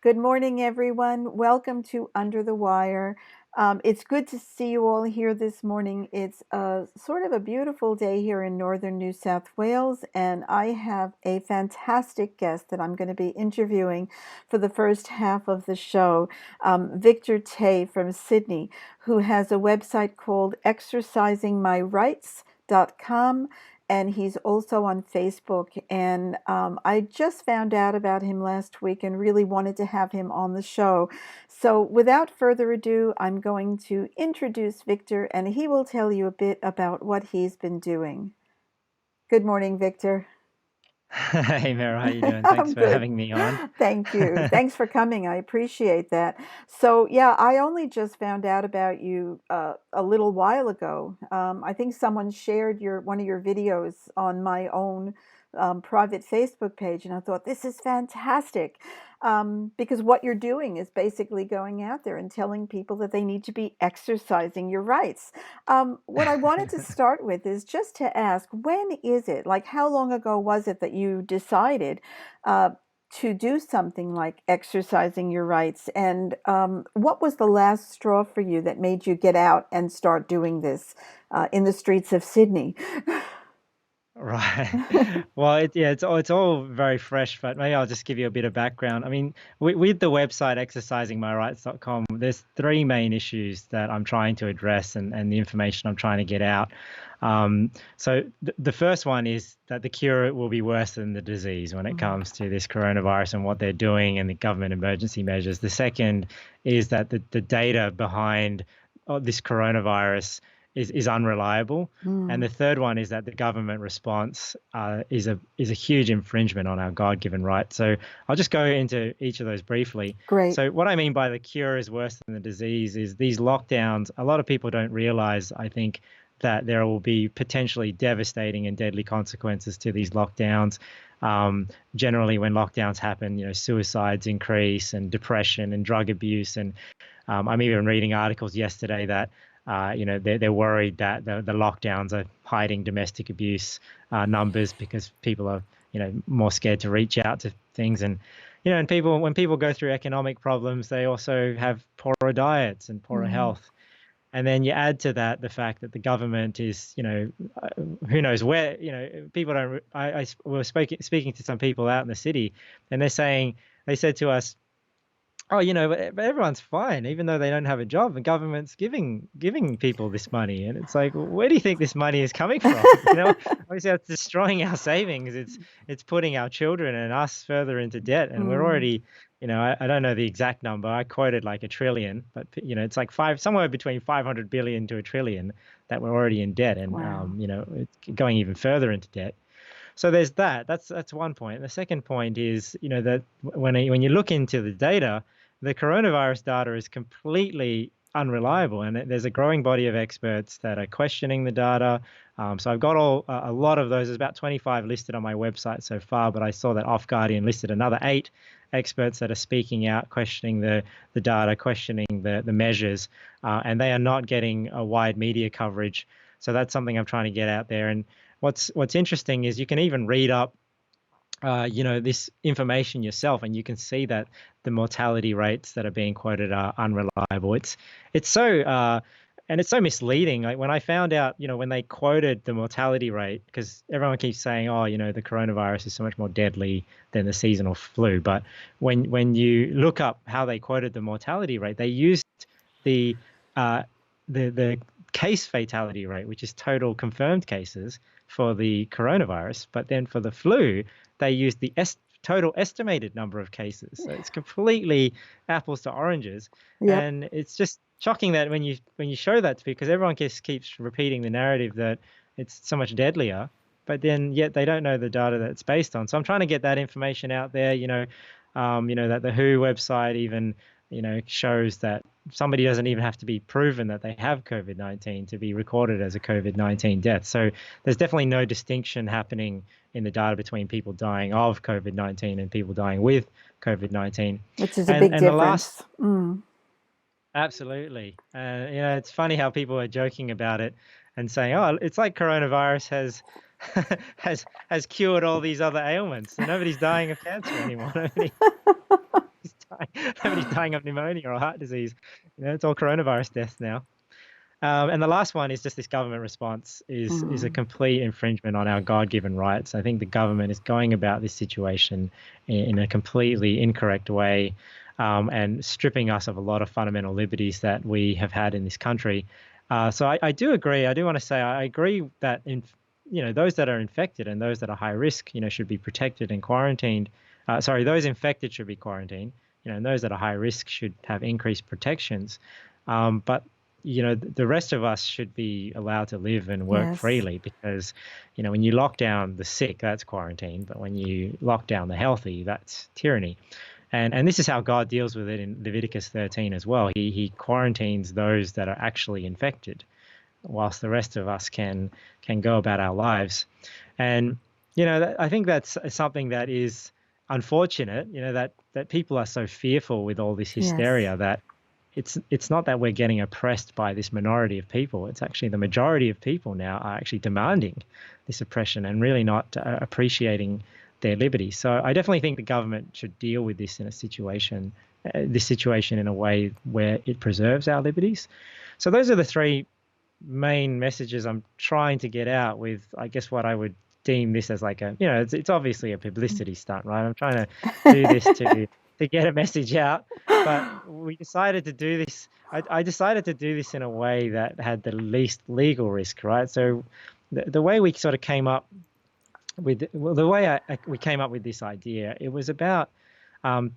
Good morning, everyone. Welcome to Under the Wire. It's good to see you all here this morning. It's sort of a beautiful day here in northern New South Wales, and I have a fantastic guest that I'm going to be interviewing for the first half of the show, Victor Tay from Sydney, who has a website called exercisingmyrights.com. And he's also on Facebook. And I just found out about him last week and really wanted to have him on the show. So without further ado, I'm going to introduce Victor, and he will tell you a bit about what he's been doing. Good morning, Victor. Hey Mara, how you doing? Thanks I'm for good. having me on. Thank you. Thanks for coming. I appreciate that. So, yeah, I only just found out about you a little while ago. I think someone shared one of your videos on my own private Facebook page, and I thought this is fantastic because what you're doing is basically going out there and telling people that they need to be exercising your rights. What I wanted to start with is just to ask, when is it? Like, how long ago was it that you decided to do something like exercising your rights? And what was the last straw for you that made you get out and start doing this in the streets of Sydney? Right. Well, it's all very fresh, but maybe I'll just give you a bit of background. I mean, with the website exercisingmyrights.com, there's three main issues that I'm trying to address and the information I'm trying to get out. So the first one is that the cure will be worse than the disease when it comes to this coronavirus and what they're doing and the government emergency measures. The second is that the data behind this coronavirus is unreliable. And Mm, the third one is that the government response is a huge infringement on our God-given right. So I'll just go into each of those briefly. great. So what I mean by the cure is worse than the disease is these lockdowns. A lot of people don't realize, I think, that there will be potentially devastating and deadly consequences to these lockdowns. Generally, when lockdowns happen, suicides increase and depression and drug abuse. And I'm even reading articles yesterday that they're worried that the lockdowns are hiding domestic abuse numbers because people are, more scared to reach out to things. And, and when people go through economic problems, they also have poorer diets and poorer Mm, health. And then you add to that the fact that the government is, who knows where, people don't. I was speaking to some people out in the city, and they said to us, oh, but everyone's fine, even though they don't have a job. The government's giving people this money, and it's like, where do you think this money is coming from? Obviously, it's destroying our savings. It's putting our children and us further into debt, and we're mm, already, I don't know the exact number. I quoted like a trillion, but it's like somewhere between 500 billion to a trillion that we're already in debt, and wow. it's going even further into debt. So there's that. That's one point. The second point is, that when you look into the data, the coronavirus data is completely unreliable, and there's a growing body of experts that are questioning the data. So I've got a lot of those. There's about 25 listed on my website so far, but I saw that Off Guardian listed another 8 experts that are speaking out, questioning the data, questioning the measures, and they are not getting a wide media coverage. So that's something I'm trying to get out there. And what's interesting is you can even read up this information yourself, and you can see that the mortality rates that are being quoted are unreliable. It's so and it's so misleading. Like when I found out, when they quoted the mortality rate, because everyone keeps saying, oh, the coronavirus is so much more deadly than the seasonal flu. But when you look up how they quoted the mortality rate, they used the uh, the case fatality rate, which is total confirmed cases for the coronavirus. But then for the flu, they used the total estimated number of cases. So it's completely apples to oranges. Yep. And it's just shocking that when you show that to people, because everyone just keeps repeating the narrative that it's so much deadlier, but then yet they don't know the data that it's based on. So I'm trying to get that information out there, that the WHO website even, shows that somebody doesn't even have to be proven that they have COVID-19 to be recorded as a COVID-19 death. So there's definitely no distinction happening in the data between people dying of COVID-19 and people dying with COVID-19. Which is a And big and the last, difference. Mm. absolutely, it's funny how people are joking about it and saying, oh, it's like coronavirus has has cured all these other ailments, so nobody's dying of cancer anymore. Nobody. nobody's dying of pneumonia or heart disease. It's all coronavirus deaths now. And the last one is just this government response is a complete infringement on our God-given rights. I think the government is going about this situation in a completely incorrect way, and stripping us of a lot of fundamental liberties that we have had in this country. So I do agree. I do want to say I agree that those that are infected and those that are high risk, should be protected and quarantined. Those infected should be quarantined, and those that are high risk should have increased protections. But the rest of us should be allowed to live and work Yes. freely, because, when you lock down the sick, that's quarantine. But when you lock down the healthy, that's tyranny. And this is how God deals with it in Leviticus 13 as well. He quarantines those that are actually infected, whilst the rest of us can go about our lives. And, I think that's something that is unfortunate, that people are so fearful with all this hysteria Yes. that it's not that we're getting oppressed by this minority of people. It's actually the majority of people now are actually demanding this oppression and really not appreciating their liberty. So I definitely think the government should deal with this this situation in a way where it preserves our liberties. So those are the three main messages I'm trying to get out with, I guess, what I would deem this as like it's obviously a publicity stunt, right? I'm trying to do this to get a message out, but we decided to do this. I decided to do this in a way that had the least legal risk, right? So the way we sort of came up with, we came up with this idea, it was about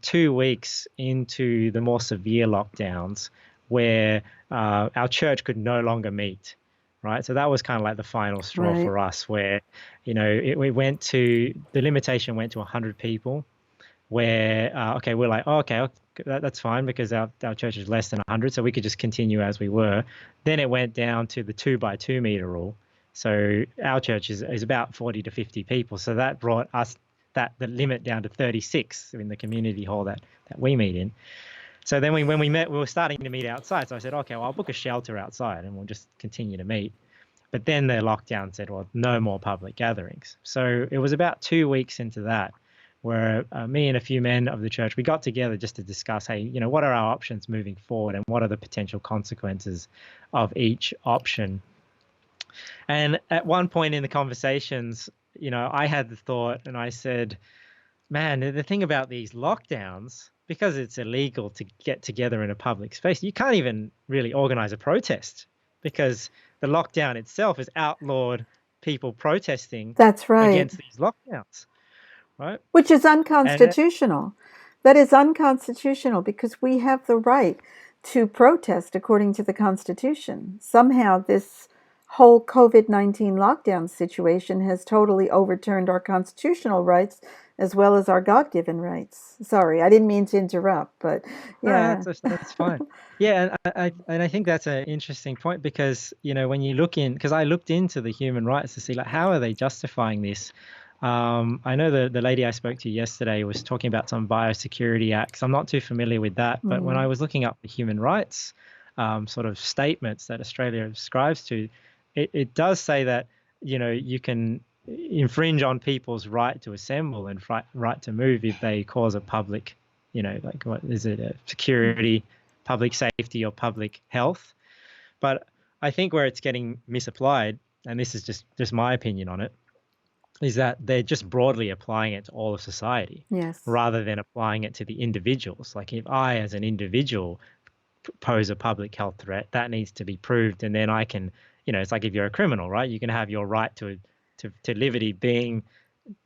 2 weeks into the more severe lockdowns where our church could no longer meet, right? So that was kind of like the final straw Right. for us, where, the limitation went to 100 people, where, we're like, oh, okay, that's fine, because our church is less than 100, so we could just continue as we were. Then it went down to the 2 by 2 meter rule. So our church is about 40 to 50 people. So that brought us the limit down to 36 in the community hall that we meet in. So then when we met, we were starting to meet outside. So I said, okay, well, I'll book a shelter outside and we'll just continue to meet. But then the lockdown said, well, no more public gatherings. So it was about 2 weeks into that where me and a few men of the church, we got together just to discuss, hey, what are our options moving forward and what are the potential consequences of each option. And at one point in the conversations, I had the thought, and I said, man, the thing about these lockdowns, because it's illegal to get together in a public space, you can't even really organize a protest, because the lockdown itself has outlawed people protesting That's right. against these lockdowns, right? Which is unconstitutional. That is unconstitutional, because we have the right to protest according to the Constitution. Somehow this whole COVID-19 lockdown situation has totally overturned our constitutional rights as well as our God-given rights. Sorry, I didn't mean to interrupt, but yeah. No, that's fine. Yeah, and I think that's an interesting point, because when you look because I looked into the human rights to see, like, how are they justifying this. I know the lady I spoke to yesterday was talking about some biosecurity acts. I'm not too familiar with that, but when I was looking up the human rights sort of statements that Australia subscribes to, it does say that you can infringe on people's right to assemble and right to move if they cause a public, like, what is it, security, public safety, or public health. But I think where it's getting misapplied, and this is just my opinion on it, is that they're just broadly applying it to all of society, Yes. rather than applying it to the individuals. Like, if I as an individual pose a public health threat, that needs to be proved, and then I can, it's like if you're a criminal, right? You can have your right to liberty being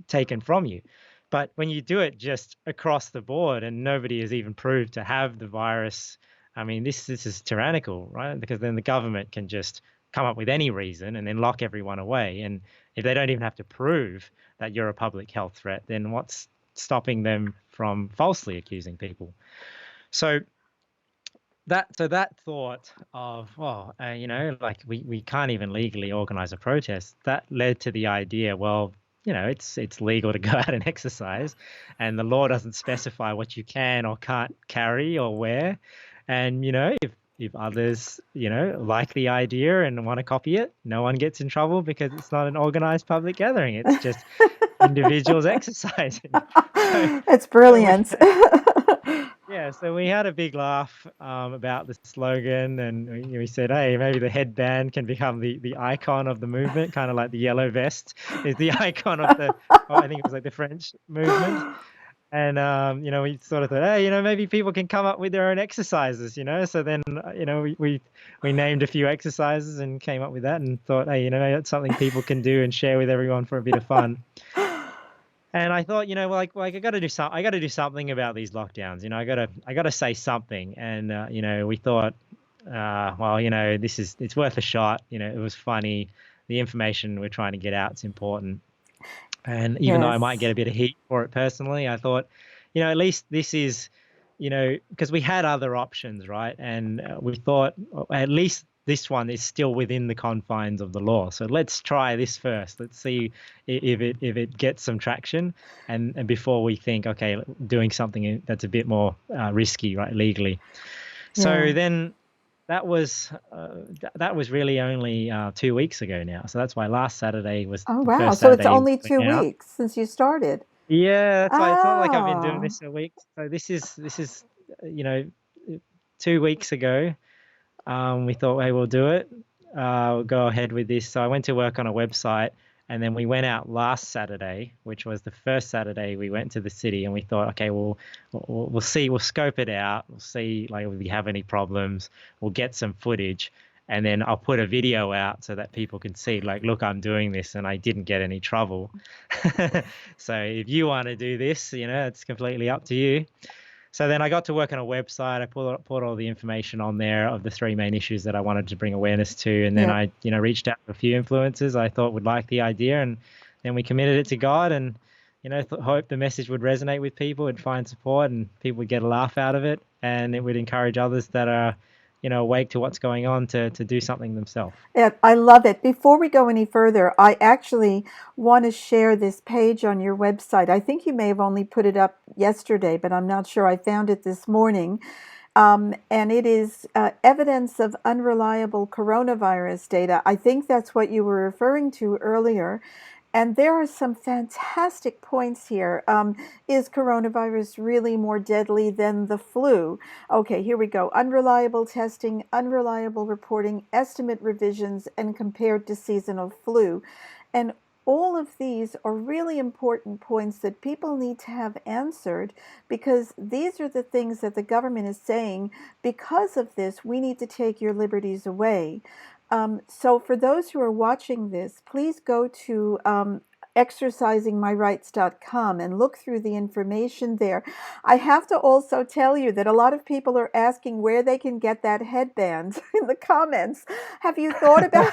taken from you. But when you do it just across the board and nobody is even proved to have the virus, I mean, this is tyrannical, right? Because then the government can just come up with any reason and then lock everyone away. And if they don't even have to prove that you're a public health threat, then what's stopping them from falsely accusing people? So that thought of, like, we can't even legally organize a protest, that led to the idea, well, it's legal to go out and exercise, and the law doesn't specify what you can or can't carry or wear. And, if others, like the idea and want to copy it, no one gets in trouble, because it's not an organized public gathering. It's just individuals exercising. It's brilliant. Yeah, so we had a big laugh about the slogan, and we said, hey, maybe the headband can become the icon of the movement, kind of like the yellow vest is the icon of the, oh, I think it was like the French movement. And, we sort of thought, hey, maybe people can come up with their own exercises. So then, we named a few exercises and came up with that and thought, hey, that's something people can do and share with everyone for a bit of fun. And I thought, like I got to do something. I got to do something about these lockdowns. I got to say something. And we thought, well, it's worth a shot. It was funny. The information we're trying to get out is important. And even though I might Yes. get a bit of heat for it personally, I thought, at least this is, because we had other options, right? And we thought at least this one is still within the confines of the law. So let's try this first. Let's see if it gets some traction, and before we think, okay, doing something that's a bit more risky, right, legally. Yeah. So then that was really only 2 weeks ago now. So that's why last Saturday was Oh, the wow. first So it's Saturday only we went out. 2 weeks since you started. Yeah, that's why it's not like I've been doing Oh, this a week. So this is you know 2 weeks ago. We thought, hey, we'll do it. We'll go ahead with this. So I went to work on a website, and then we went out last Saturday, which was the first Saturday we went to the city, and we thought, okay, we'll see, we'll scope it out, we'll see like if we have any problems, we'll get some footage, and then I'll put a video out so that people can see, like, look, I'm doing this and I didn't get any trouble. So if you want to do this, it's completely up to you. So then I got to work on a website. I put all the information on there of the three main issues that I wanted to bring awareness to. And then yep. I, reached out to a few influencers I thought would like the idea. And then we committed it to God and, hope the message would resonate with people, would find support, and people would get a laugh out of it. And it would encourage others that are, awake to what's going on to do something themselves. Yeah, I love it. Before we go any further, I actually want to share this page on your website. I think you may have only put it up yesterday, but I'm not sure. I found it this morning. And it is evidence of unreliable coronavirus data. I think that's what you were referring to earlier. And there are some fantastic points here. Is coronavirus really more deadly than the flu? Okay, here we go. Unreliable testing, unreliable reporting, estimate revisions, and compared to seasonal flu. And all of these are really important points that people need to have answered, because these are the things that the government is saying, because of this, we need to take your liberties away. So for those who are watching this, please go to exercisingmyrights.com and look through the information there. I have to also tell you that a lot of people are asking where they can get that headband in the comments. Have you thought about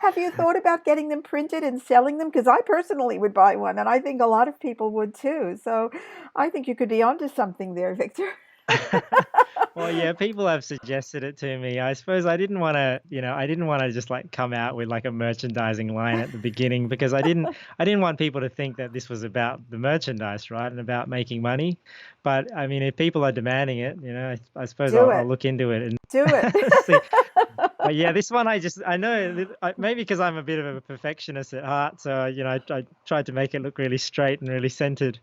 have you thought about getting them printed and selling them? Because I personally would buy one, and I think a lot of people would too. So I think you could be onto something there, Victor. Well, yeah, people have suggested it to me. I suppose I didn't want to just like come out with like a merchandising line at the beginning, because I didn't want people to think that this was about the merchandise, right, and about making money. But I mean, if people are demanding it, I suppose Do I'll it. look into it Do it. and see. But yeah, this one I know maybe because I'm a bit of a perfectionist at heart, so I tried to make it look really straight and really centered.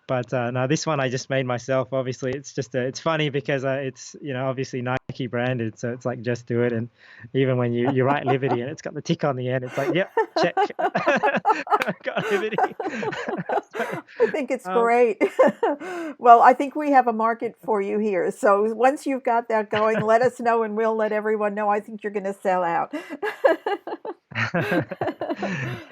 But no, this one I just made myself. Obviously, it's just it's funny because it's obviously Nike branded, so it's like just do it. And even when you write Liberty and it's got the tick on the end, it's like, yep, check, got Liberty. I think it's um, great. Well, I think we have a market for you here. So once you've got that going, let us know and we'll let everyone know. I think you're going to sell out.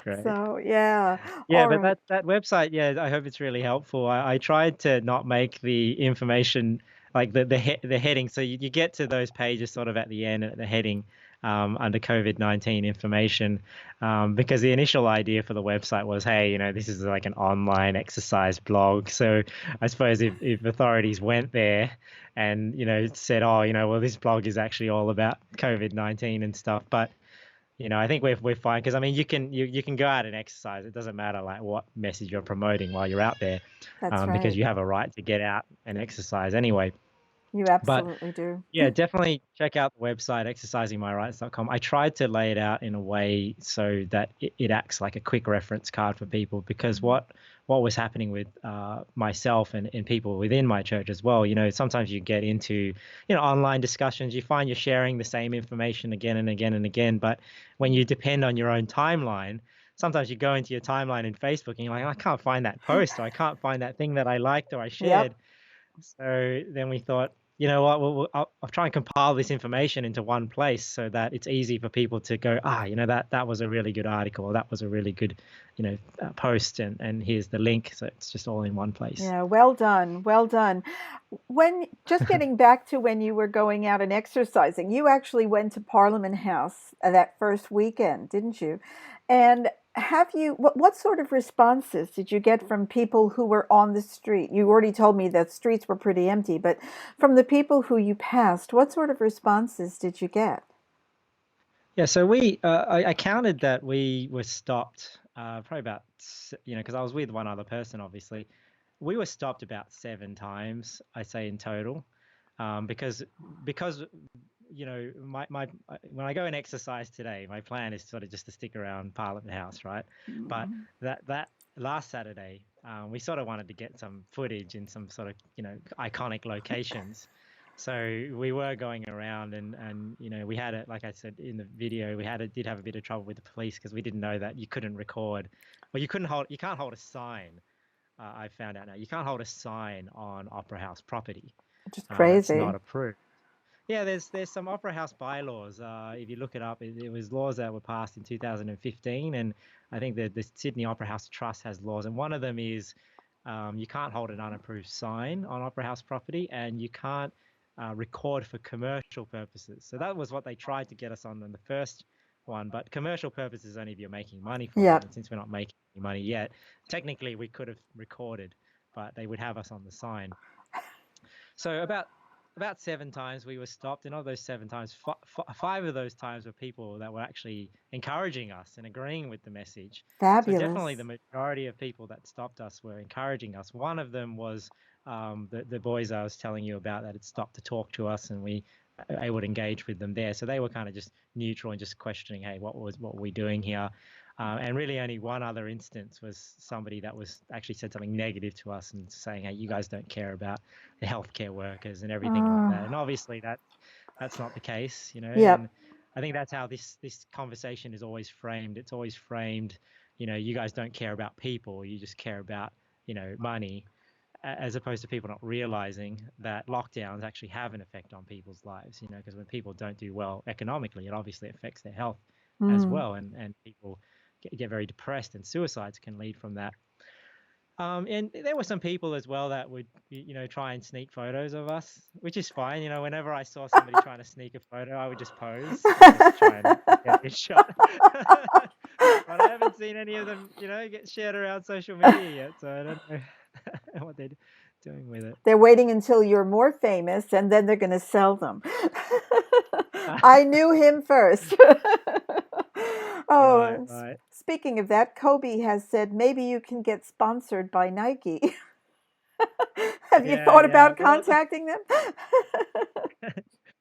Great. So, yeah. Yeah, All but right. that website, yeah, I hope it's really helpful. I tried to not make the information like the heading, so you get to those pages sort of at the end at the heading under COVID-19 information, because the initial idea for the website was, hey, this is like an online exercise blog. So I suppose if authorities went there and said, oh, well, this blog is actually all about COVID-19 and stuff, but I think we're fine, because I mean you can go out and exercise. It doesn't matter like what message you're promoting while you're out there, That's because right. you have a right to get out and exercise anyway. You But absolutely do. yeah, definitely check out the website, exercisingmyrights.com. I tried to lay it out in a way so that it acts like a quick reference card for people, because what was happening with myself and people within my church as well, sometimes you get into, online discussions, you find you're sharing the same information again and again and again, but when you depend on your own timeline, sometimes you go into your timeline in Facebook and you're like, I can't find that post, or I can't find that thing that I liked or I shared. Yep. So then we thought, you know what, I'll try and compile this information into one place so that it's easy for people to go, that was a really good article, or that was a really good, post, and here's the link. So it's just all in one place. Yeah, well done. Well done. When just getting back to when you were going out and exercising, you actually went to Parliament House that first weekend, didn't you? And what sort of responses did you get from people who were on the street? You already told me that streets were pretty empty, but from the people who you passed, what sort of responses did you get? Yeah, so I counted that we were stopped probably about, because I was with one other person, obviously. We were stopped about 7 times, I say, in total, because my when I go and exercise today, my plan is sort of just to stick around Parliament House, right? But Mm. that last Saturday, we sort of wanted to get some footage in some sort of iconic locations. So we were going around, and we had it, like I said in the video, did have a bit of trouble with the police because we didn't know that you couldn't record, well, you can't hold a sign. I found out now you can't hold a sign on Opera House property. Just That's crazy. not approved. Yeah, there's some Opera House bylaws. If you look it up, it was laws that were passed in 2015, and I think that the Sydney Opera House Trust has laws, and one of them is you can't hold an unapproved sign on Opera House property, and you can't record for commercial purposes. So that was what they tried to get us on in the first one, but commercial purposes only if you're making money from it, Yep. and since we're not making any money yet, technically we could have recorded, but they would have us on the sign. So about 7 times we were stopped, and of those 7 times, five of those times were people that were actually encouraging us and agreeing with the message. So definitely the Fabulous. majority of people that stopped us were encouraging us. One of them was the boys I was telling you about that had stopped to talk to us, and we able to engage with them there. So they were kind of just neutral and just questioning, hey, what were we doing here? And really only one other instance was somebody that was actually said something negative to us and saying, hey, you guys don't care about the healthcare workers and everything like that. And Oh, obviously that's not the case, yep. and I think that's how this conversation is always framed. It's always framed, you guys don't care about people, you just care about, money, as opposed to people not realizing that lockdowns actually have an effect on people's lives, because when people don't do well economically, it obviously affects their health as Mm. well. And people get very depressed, and suicides can lead from that. And there were some people as well that would, try and sneak photos of us, which is fine. Whenever I saw somebody trying to sneak a photo, I would just pose and just try and get a good shot. But I haven't seen any of them, get shared around social media yet, so I don't know what they're doing with it. They're waiting until you're more famous and then they're going to sell them. I knew him first. Right, Oh, right. speaking of that, Kobe has said maybe you can get sponsored by Nike. Have you Yeah, thought yeah. about contacting them?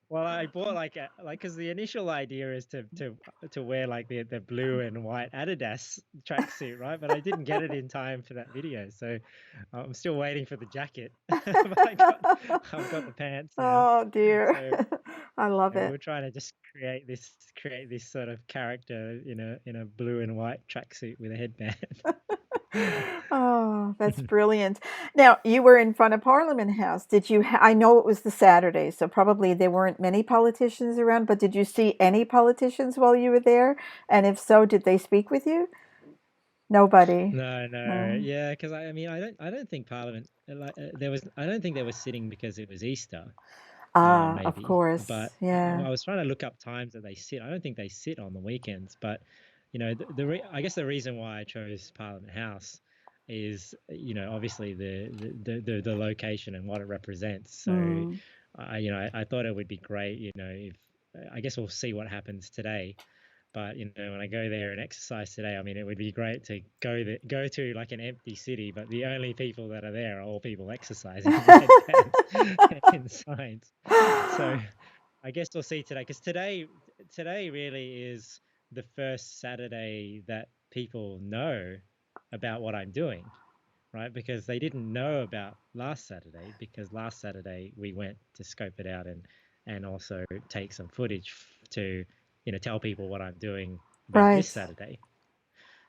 Well, I bought because the initial idea is to wear like the blue and white Adidas tracksuit, right? But I didn't get it in time for that video, so I'm still waiting for the jacket. But I've got the pants now, Oh dear. so I love yeah, it. we're trying to just create this sort of character in a blue and white tracksuit with a headband. Oh, that's brilliant. Now, you were in front of Parliament House. I know it was the Saturday, so probably there weren't many politicians around, but did you see any politicians while you were there? And if so, did they speak with you? Nobody. No, no, No. yeah, because I mean, I don't think Parliament I don't think they were sitting because it was Easter, Ah, of maybe, course. but Yeah. I was trying to look up times that they sit. I don't think they sit on the weekends, but I guess the reason why I chose Parliament House is, obviously the location and what it represents. So, Mm. I thought it would be great, if I guess we'll see what happens today. But when I go there and exercise today, I mean, it would be great to go to like an empty city, but the only people that are there are all people exercising in headbands and signs. So I guess we'll see today, because today really is the first Saturday that people know about what I'm doing, right? Because they didn't know about last Saturday, because last Saturday we went to scope it out and also take some footage to tell people what I'm doing about this Right. Saturday.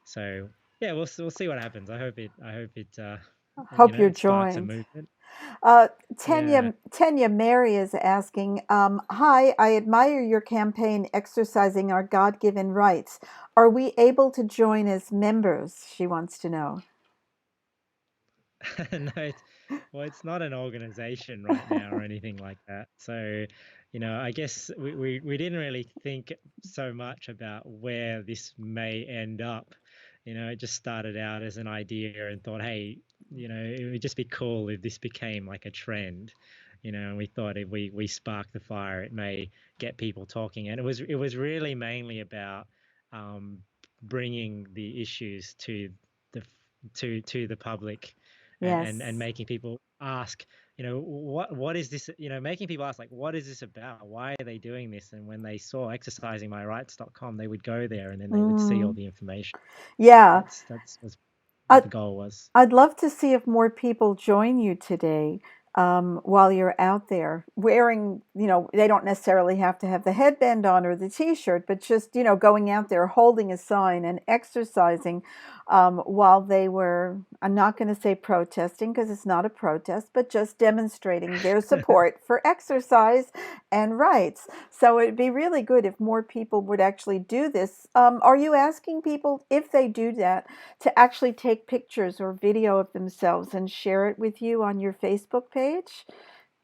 So yeah, we'll see what happens. I hope it Hope you're it sparks a joined. movement. Uh, Yeah. Tanya Mary is asking, hi, I admire your campaign exercising our God-given rights. Are we able to join as members? She wants to know. No, it's not an organization right now or anything like that. So, I guess we didn't really think so much about where this may end up. It just started out as an idea and thought, hey, it would just be cool if this became like a trend. And we thought if we spark the fire, it may get people talking. And it was really mainly about um, bringing the issues the to the public, and Yes. making people ask, what is this, making people ask, like, what is this about? Why are they doing this? And when they saw exercisingmyrights.com, they would go there and then they would see all Mm, the information. yeah. That's was what I, the goal was. I'd love to see if more people join you today, while you're out there wearing, they don't necessarily have to have the headband on or the t-shirt, but just, going out there holding a sign and exercising, while they were, I'm not going to say protesting because it's not a protest, but just demonstrating their support for exercise and rights. So it'd be really good if more people would actually do this. Are you asking people, if they do that, to actually take pictures or video of themselves and share it with you on your Facebook page?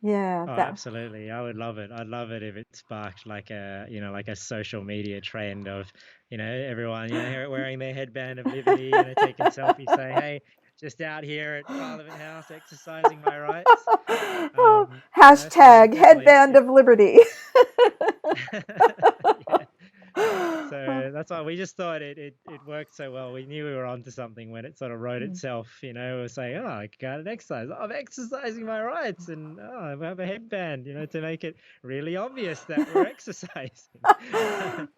Yeah, Oh, that. absolutely. I would love it. I'd love it if it sparked like a social media trend of, everyone, here wearing their headband of liberty, taking selfies saying, hey, just out here at Parliament House exercising my rights. Oh, So hashtag definitely headband if of liberty. yeah. So that's why we just thought it worked so well. We knew we were onto something when it sort of wrote itself. It was saying, oh, I got an exercise. Oh, I'm exercising my rights, and oh, I have a headband. To make it really obvious that we're exercising.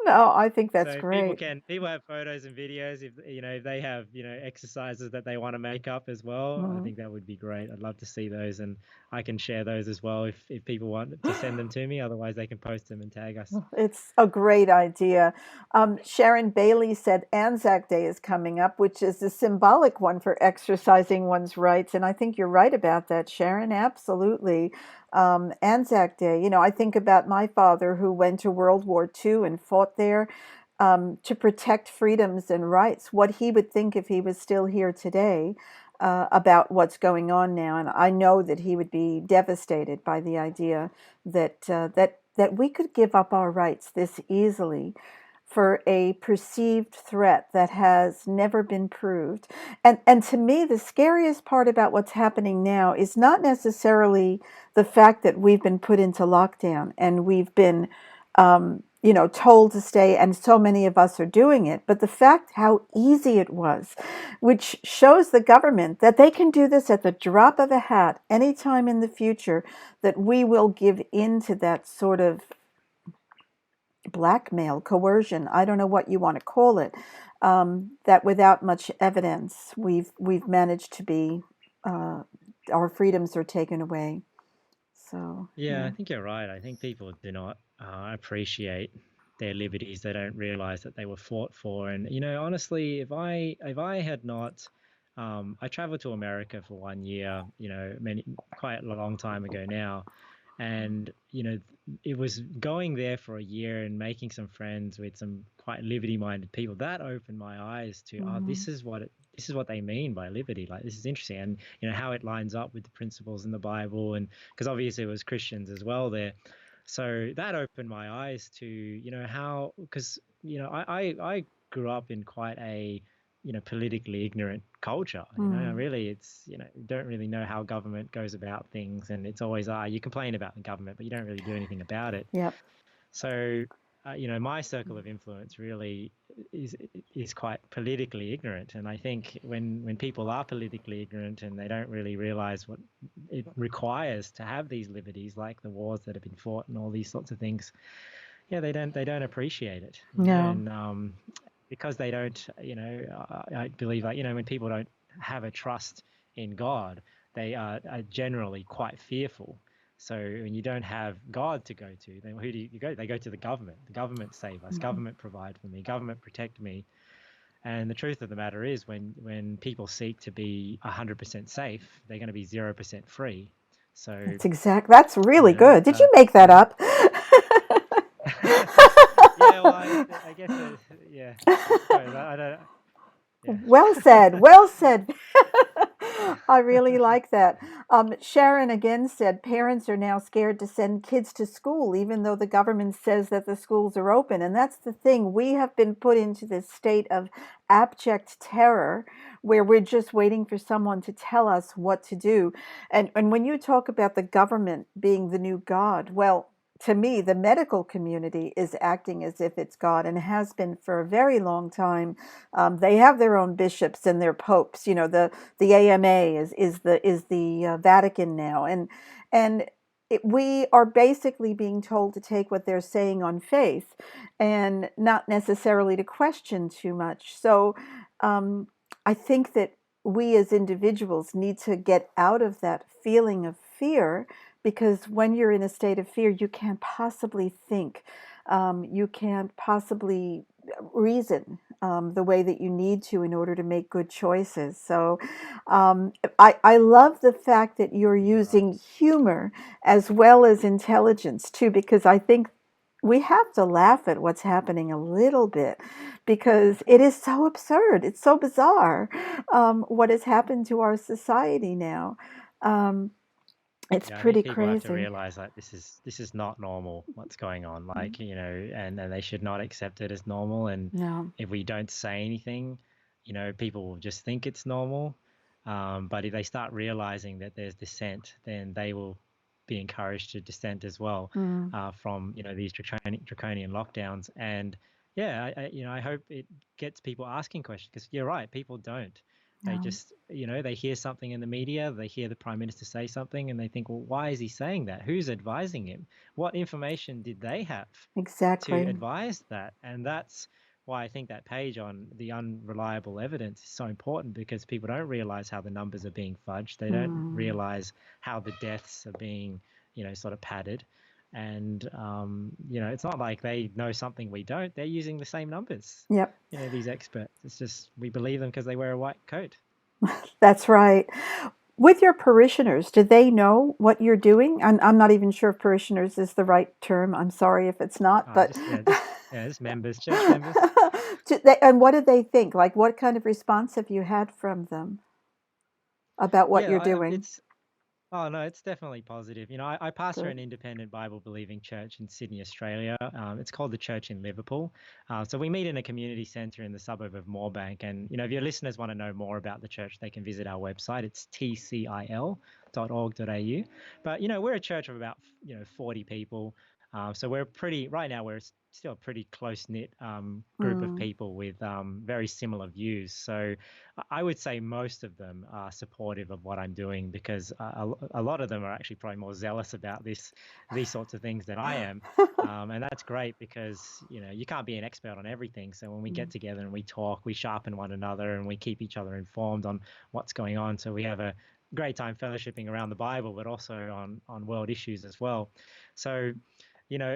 No, I think that's So people great. people have photos and videos, if they have exercises that they want to make up as well. I Mm. think that would be great. I'd love to see those, and I can share those as well if people want to send them to me. Otherwise, they can post them and tag us. It's a great idea. Sharon Bailey said Anzac Day is coming up, which is a symbolic one for exercising one's rights. And I think you're right about that, Sharon. Absolutely. Anzac Day, I think about my father who went to World War II and fought there, to protect freedoms and rights, what he would think if he was still here today. About what's going on now, and I know that he would be devastated by the idea that we could give up our rights this easily for a perceived threat that has never been proved. And to me, the scariest part about what's happening now is not necessarily the fact that we've been put into lockdown and we've been, told to stay, and so many of us are doing it, but the fact how easy it was, which shows the government that they can do this at the drop of a hat anytime in the future, that we will give in to that sort of blackmail, coercion, I don't know what you want to call it, that without much evidence, we've managed to be, uh, our freedoms are taken away. So, Yeah, yeah. I think you're right. I think people do not appreciate their liberties. They don't realize that they were fought for. And honestly, if I had not, I traveled to America for 1 year. Quite a long time ago now, and it was going there for a year and making some friends with some quite liberty-minded people that opened my eyes to, oh, Mhm. this is what they mean by liberty. Like, this is interesting, and how it lines up with the principles in the Bible, and because obviously it was Christians as well there. So that opened my eyes to how, because I grew up in quite a politically ignorant culture. Mm. Really, it's you don't really know how government goes about things, and it's always you complain about the government, but you don't really do anything about it. Yep. So my circle of influence really is quite politically ignorant, and I think when people are politically ignorant and they don't really realize what it requires to have these liberties, like the wars that have been fought and all these sorts of things, they don't appreciate it, Yeah. and because they don't, I believe, like, when people don't have a trust in God, they are generally quite fearful. So when you don't have God to go to, then who do you go? They go to the government. The government save us. Mhm. Government provide for me. Government protect me. And the truth of the matter is, when people seek to be 100% safe, they're going to be 0% free. So, That's really you know, good. Did uh, you make that up? yeah, well, I guess, yeah. Sorry, I don't, yeah. Well said. Well said. I really like that. Sharon again said parents are now scared to send kids to school, even though the government says that the schools are open. And that's the thing. We have been put into this state of abject terror where we're just waiting for someone to tell us what to do. And when you talk about the government being the new God, well, to me, the medical community is acting as if it's God and has been for a very long time. They have their own bishops and their popes. You know, the AMA is the Vatican now, and we are basically being told to take what they're saying on faith, and not necessarily to question too much. So, um, I think that we as individuals need to get out of that feeling of fear, because when you're in a state of fear, you can't possibly think. You can't possibly reason the way that you need to in order to make good choices. So I love the fact that you're You're right. using humor as well as intelligence too, because I think we have to laugh at what's happening a little bit, because it is so absurd. It's so bizarre what has happened to our society now. Um, it's Yeah, I think pretty people have to crazy. realize that this is not normal, what's going on. Like, and they should not accept it as normal. And No. if we don't say anything, people will just think it's normal. But if they start realizing that there's dissent, then they will be encouraged to dissent as well, Mm, from these draconian lockdowns. And yeah, I hope it gets people asking questions, because you're right, people don't. They no. just, they hear something in the media, they hear the Prime Minister say something, and they think, well, why is he saying that? Who's advising him? What information did they have to Exactly. advise that? And that's why I think that page on the unreliable evidence is so important, because people don't realize how the numbers are being fudged. They don't Mm, realize how the deaths are being, sort of padded. And, it's not like they know something we don't. They're using the same numbers, yep. these experts. It's just we believe them because they wear a white coat. That's right. With your parishioners, do they know what you're doing? I'm not even sure if parishioners is the right term. I'm sorry if it's not, but Just members, church members. and what do they think? Like, what kind of response have you had from them about what Yeah, you're doing? it's oh no, it's definitely positive. I pastor Good. an independent Bible believing church in Sydney, Australia. It's called the Church in Liverpool. So we meet in a community centre in the suburb of Moorebank. And if your listeners want to know more about the church, they can visit our website. It's tcil.org.au. But we're a church of about 40 people. So we're right now we're still a pretty close knit group of Mm, people with very similar views. So I would say most of them are supportive of what I'm doing, because a lot of them are actually probably more zealous about these sorts of things than I am. And that's great, because you can't be an expert on everything. So when we get mm, together and we talk, we sharpen one another and we keep each other informed on what's going on. So we have a great time fellowshipping around the Bible, but also on world issues as well. So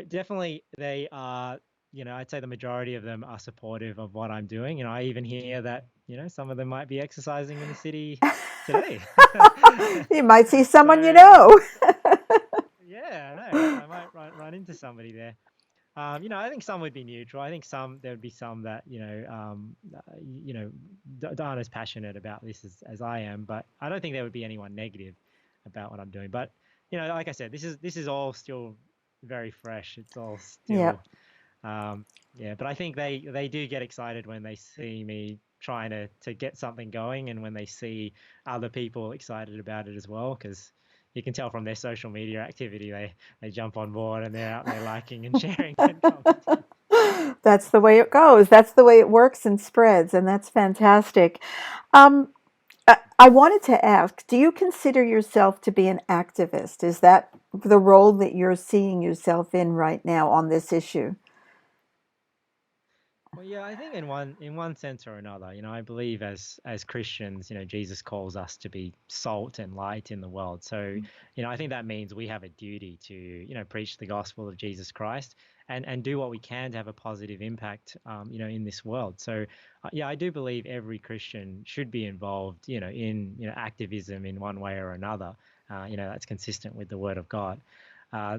definitely they are, I'd say the majority of them are supportive of what I'm doing. I even hear that, some of them might be exercising in the city today. you might see someone you So, know. yeah, I know, right? I might run into somebody there. I think some would be neutral. I think there would be some that, aren't as passionate about this as I am, but I don't think there would be anyone negative about what I'm doing. But, like I said, this is all still very fresh. It's all Yep. still, yeah, but I think they do get excited when they see me trying to get something going, and when they see other people excited about it as well, because you can tell from their social media activity, they jump on board and they're out there liking and sharing and commenting. That's the way it goes. That's the way it works and spreads, and that's fantastic. Um, I wanted to ask, do you consider yourself to be an activist? Is that the role that you're seeing yourself in right now on this issue? Well, yeah, I think in one sense or another, I believe as Christians, Jesus calls us to be salt and light in the world. So, I think that means we have a duty to, preach the gospel of Jesus Christ and do what we can to have a positive impact, in this world. So, yeah, I do believe every Christian should be involved, in, activism in one way or another. That's consistent with the Word of God. Uh,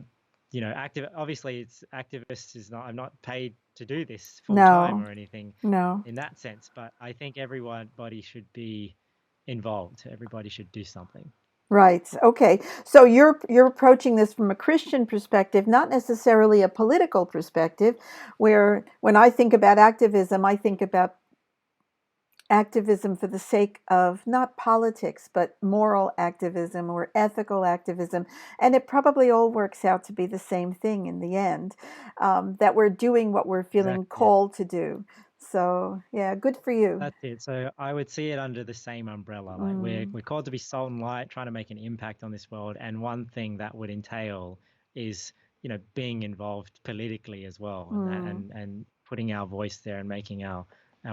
active obviously it's activists is not I'm not paid to do this full time No, or anything no. in that sense, but I think everybody should be involved. Everybody should do something. Right. Okay. So you're approaching this from a Christian perspective, not necessarily a political perspective, where when I think about activism, I think about activism for the sake of not politics, but moral activism or ethical activism. And it probably all works out to be the same thing in the end, that we're doing what we're feeling Exactly it. called to do. So, yeah, good for you. That's it. So I would see it under the same umbrella. Like we're Mm, we're called to be salt and light, trying to make an impact on this world. And one thing that would entail is, being involved politically as well, and mm. and putting our voice there and making our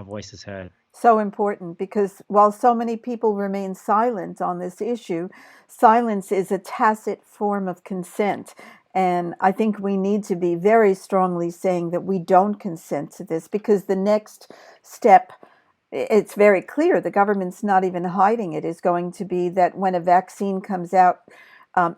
voices heard. So important because while so many people remain silent on this issue, silence is a tacit form of consent. And I think we need to be very strongly saying that we don't consent to this because the next step, it's very clear, the government's not even hiding it, is going to be that when a vaccine comes out,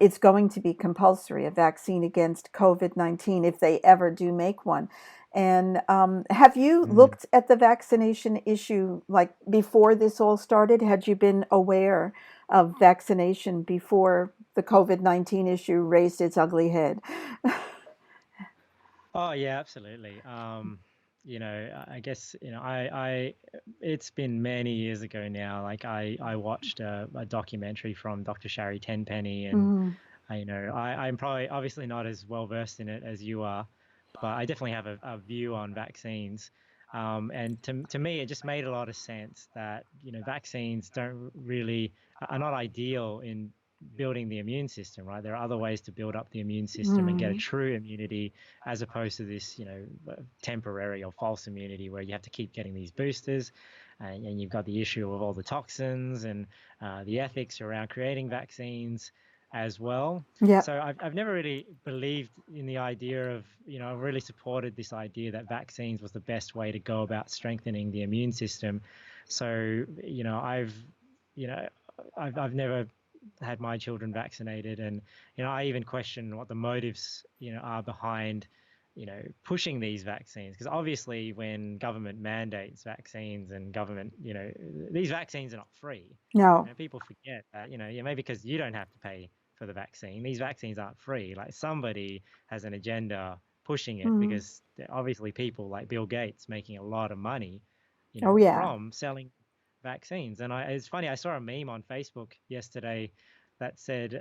it's going to be compulsory, a vaccine against COVID-19, if they ever do make one. And have you Mm. looked at the vaccination issue like before this all started? Had you been aware of vaccination before the COVID-19 issue raised its ugly head? Oh yeah, absolutely. I guess, it's been many years ago now. Like I watched a documentary from Dr. Sharry Tenpenny, and Mm, I'm probably obviously not as well versed in it as you are, but I definitely have a view on vaccines. And to me, it just made a lot of sense that, vaccines don't really are not ideal in building the immune system, right? There are other ways to build up the immune system and get a mm, true immunity as opposed to this, temporary or false immunity where you have to keep getting these boosters, and you've got the issue of all the toxins and the ethics around creating vaccines as well. yep. So I've never really believed in the idea of, I've really supported this idea that vaccines was the best way to go about strengthening the immune system. So, you know, I've never had my children vaccinated, and I even question what the motives are behind pushing these vaccines, because obviously when government mandates vaccines and government these vaccines are not free. No. People forget that, yeah, maybe because you don't have to pay for the vaccine, these vaccines aren't free. Like somebody has an agenda pushing it, Mm. because there are obviously people like Bill Gates making a lot of money Oh, yeah. from selling vaccines. And it's funny, I saw a meme on Facebook yesterday that said,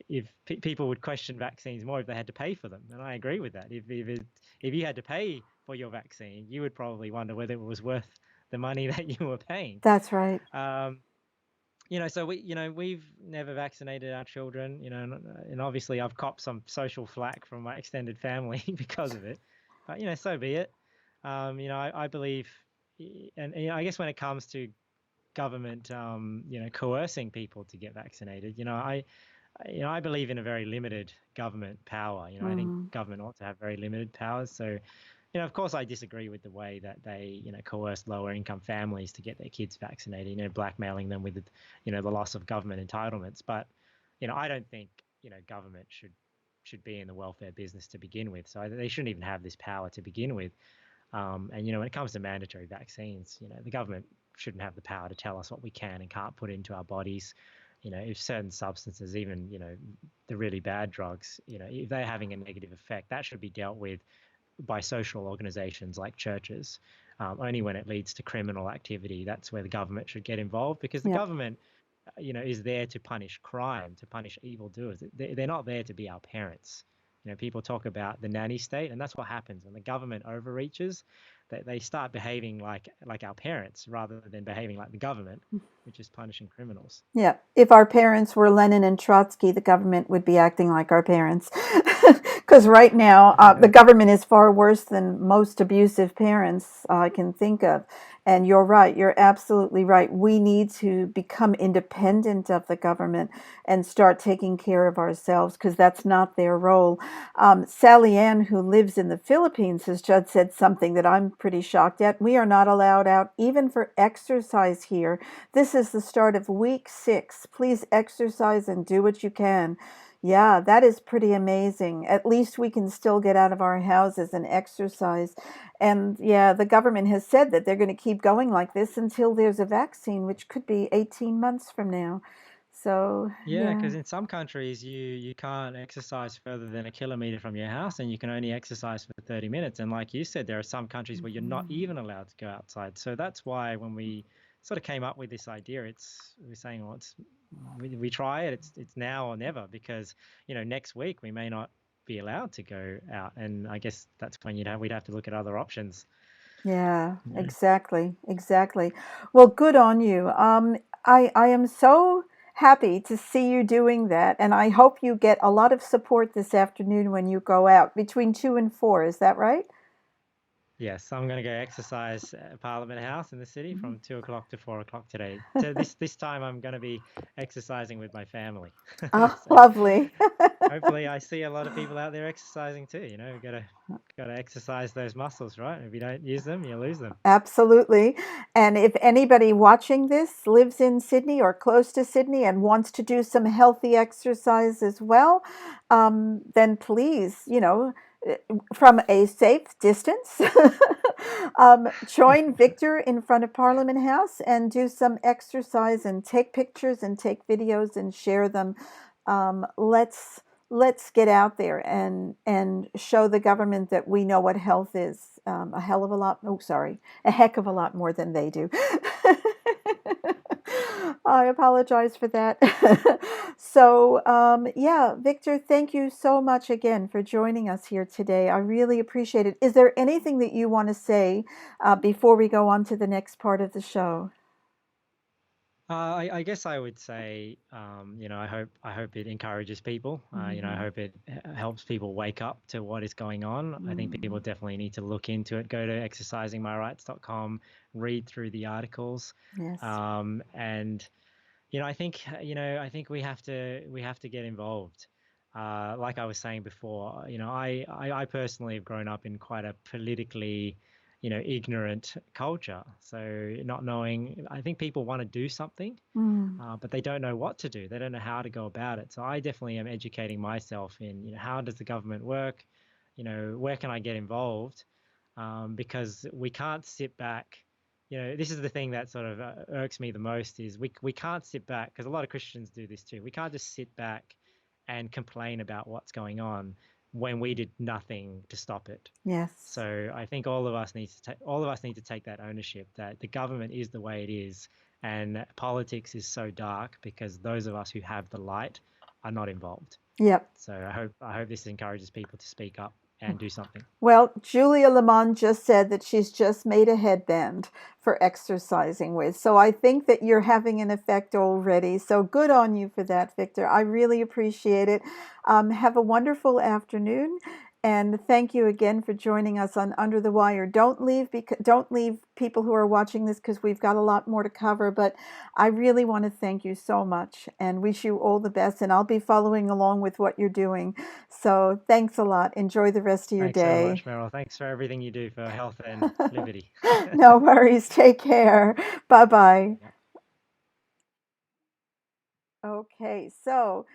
if people would question vaccines more if they had to pay for them. And I agree with that. If you had to pay for your vaccine, you would probably wonder whether it was worth the money that you were paying. That's right. Um, so we've never vaccinated our children, and obviously I've copped some social flack from my extended family because of it. But so be it. I believe, and I guess when it comes to government, coercing people to get vaccinated, I believe in a very limited government power. I think Mm. government ought to have very limited powers. So, of course, I disagree with the way that they, coerce lower income families to get their kids vaccinated, blackmailing them with, the loss of government entitlements. But, I don't think, government should be in the welfare business to begin with. So they shouldn't even have this power to begin with. And when it comes to mandatory vaccines, the government shouldn't have the power to tell us what we can and can't put into our bodies. If certain substances, even the really bad drugs, if they're having a negative effect, that should be dealt with by social organizations like churches. Only when it leads to criminal activity, that's where the government should get involved, because the Yep. government, is there to punish crime, to punish evildoers. They're not there to be our parents. People talk about the nanny state, and that's what happens when the government overreaches. They start behaving like our parents rather than behaving like the government, which is punishing criminals. Yeah, if our parents were Lenin and Trotsky, the government would be acting like our parents. Because right now, the government is far worse than most abusive parents I can think of. And you're right, you're absolutely right. We need to become independent of the government and start taking care of ourselves because that's not their role. Sally Ann, who lives in the Philippines, has just said something that I'm pretty shocked at. We are not allowed out even for exercise here. This is the start of week 6. Please exercise and do what you can. Yeah, that is pretty amazing. At least we can still get out of our houses and exercise. And yeah, the government has said that they're going to keep going like this until there's a vaccine, which could be 18 months from now. So, Yeah, yeah. because in some countries you can't exercise further than a kilometer from your house, and you can only exercise for 30 minutes. And like you said, there are some countries where you're not even allowed to go outside. So that's why when we sort of came up with this idea, we're saying, well, we try it. It's now or never, because next week we may not be allowed to go out, and I guess that's when we'd have to look at other options. Yeah, Yeah. exactly, exactly. Well, good on you. I am so happy to see you doing that, and I hope you get a lot of support this afternoon when you go out between 2 and 4. Is that right? Yes, I'm going to go exercise at Parliament House in the city from 2 o'clock to 4 o'clock today. So this time I'm going to be exercising with my family. Oh, So lovely. hopefully I see a lot of people out there exercising too. We gotta exercise those muscles, right? If you don't use them, you lose them. Absolutely. And if anybody watching this lives in Sydney or close to Sydney and wants to do some healthy exercise as well, then please, from a safe distance, join Victor in front of Parliament House and do some exercise and take pictures and take videos and share them. Let's get out there and show the government that we know what health is, a hell of a lot. Oh, sorry, a heck of a lot more than they do. I apologize for that. So, yeah, Victor, thank you so much again for joining us here today. I really appreciate it. Is there anything that you want to say before we go on to the next part of the show? I guess I would say, I hope it encourages people. I Mhm. hope it helps people wake up to what is going on. I think people Mm. definitely need to look into it. Go to exercisingmyrights.com, read through the articles, Yes. and I think we have to get involved. Like I was saying before, I personally have grown up in quite a politically, ignorant culture. So not knowing, I think people want to do something, Mm. but they don't know what to do. They don't know how to go about it. So I definitely am educating myself in, how does the government work? Where can I get involved? Because we can't sit back. This is the thing that sort of irks me the most is we can't sit back, because a lot of Christians do this too. We can't just sit back and complain about what's going on when we did nothing to stop it. Yes. So I think all of us need to take that ownership that the government is the way it is, and politics is so dark because those of us who have the light are not involved. Yep. So I hope this encourages people to speak up and do something. Well, Julia Lemon just said that she's just made a headband for exercising with. So I think that you're having an effect already. So good on you for that, Victor. I really appreciate it. Have a wonderful afternoon. And thank you again for joining us on Under the Wire. Don't leave people who are watching this because we've got a lot more to cover. But I really want to thank you so much and wish you all the best. And I'll be following along with what you're doing. So thanks a lot. Enjoy the rest of your Thanks so day. much, Meryl. Thanks for everything you do for health and liberty. No worries. Take care. Bye bye. Yeah. Okay, so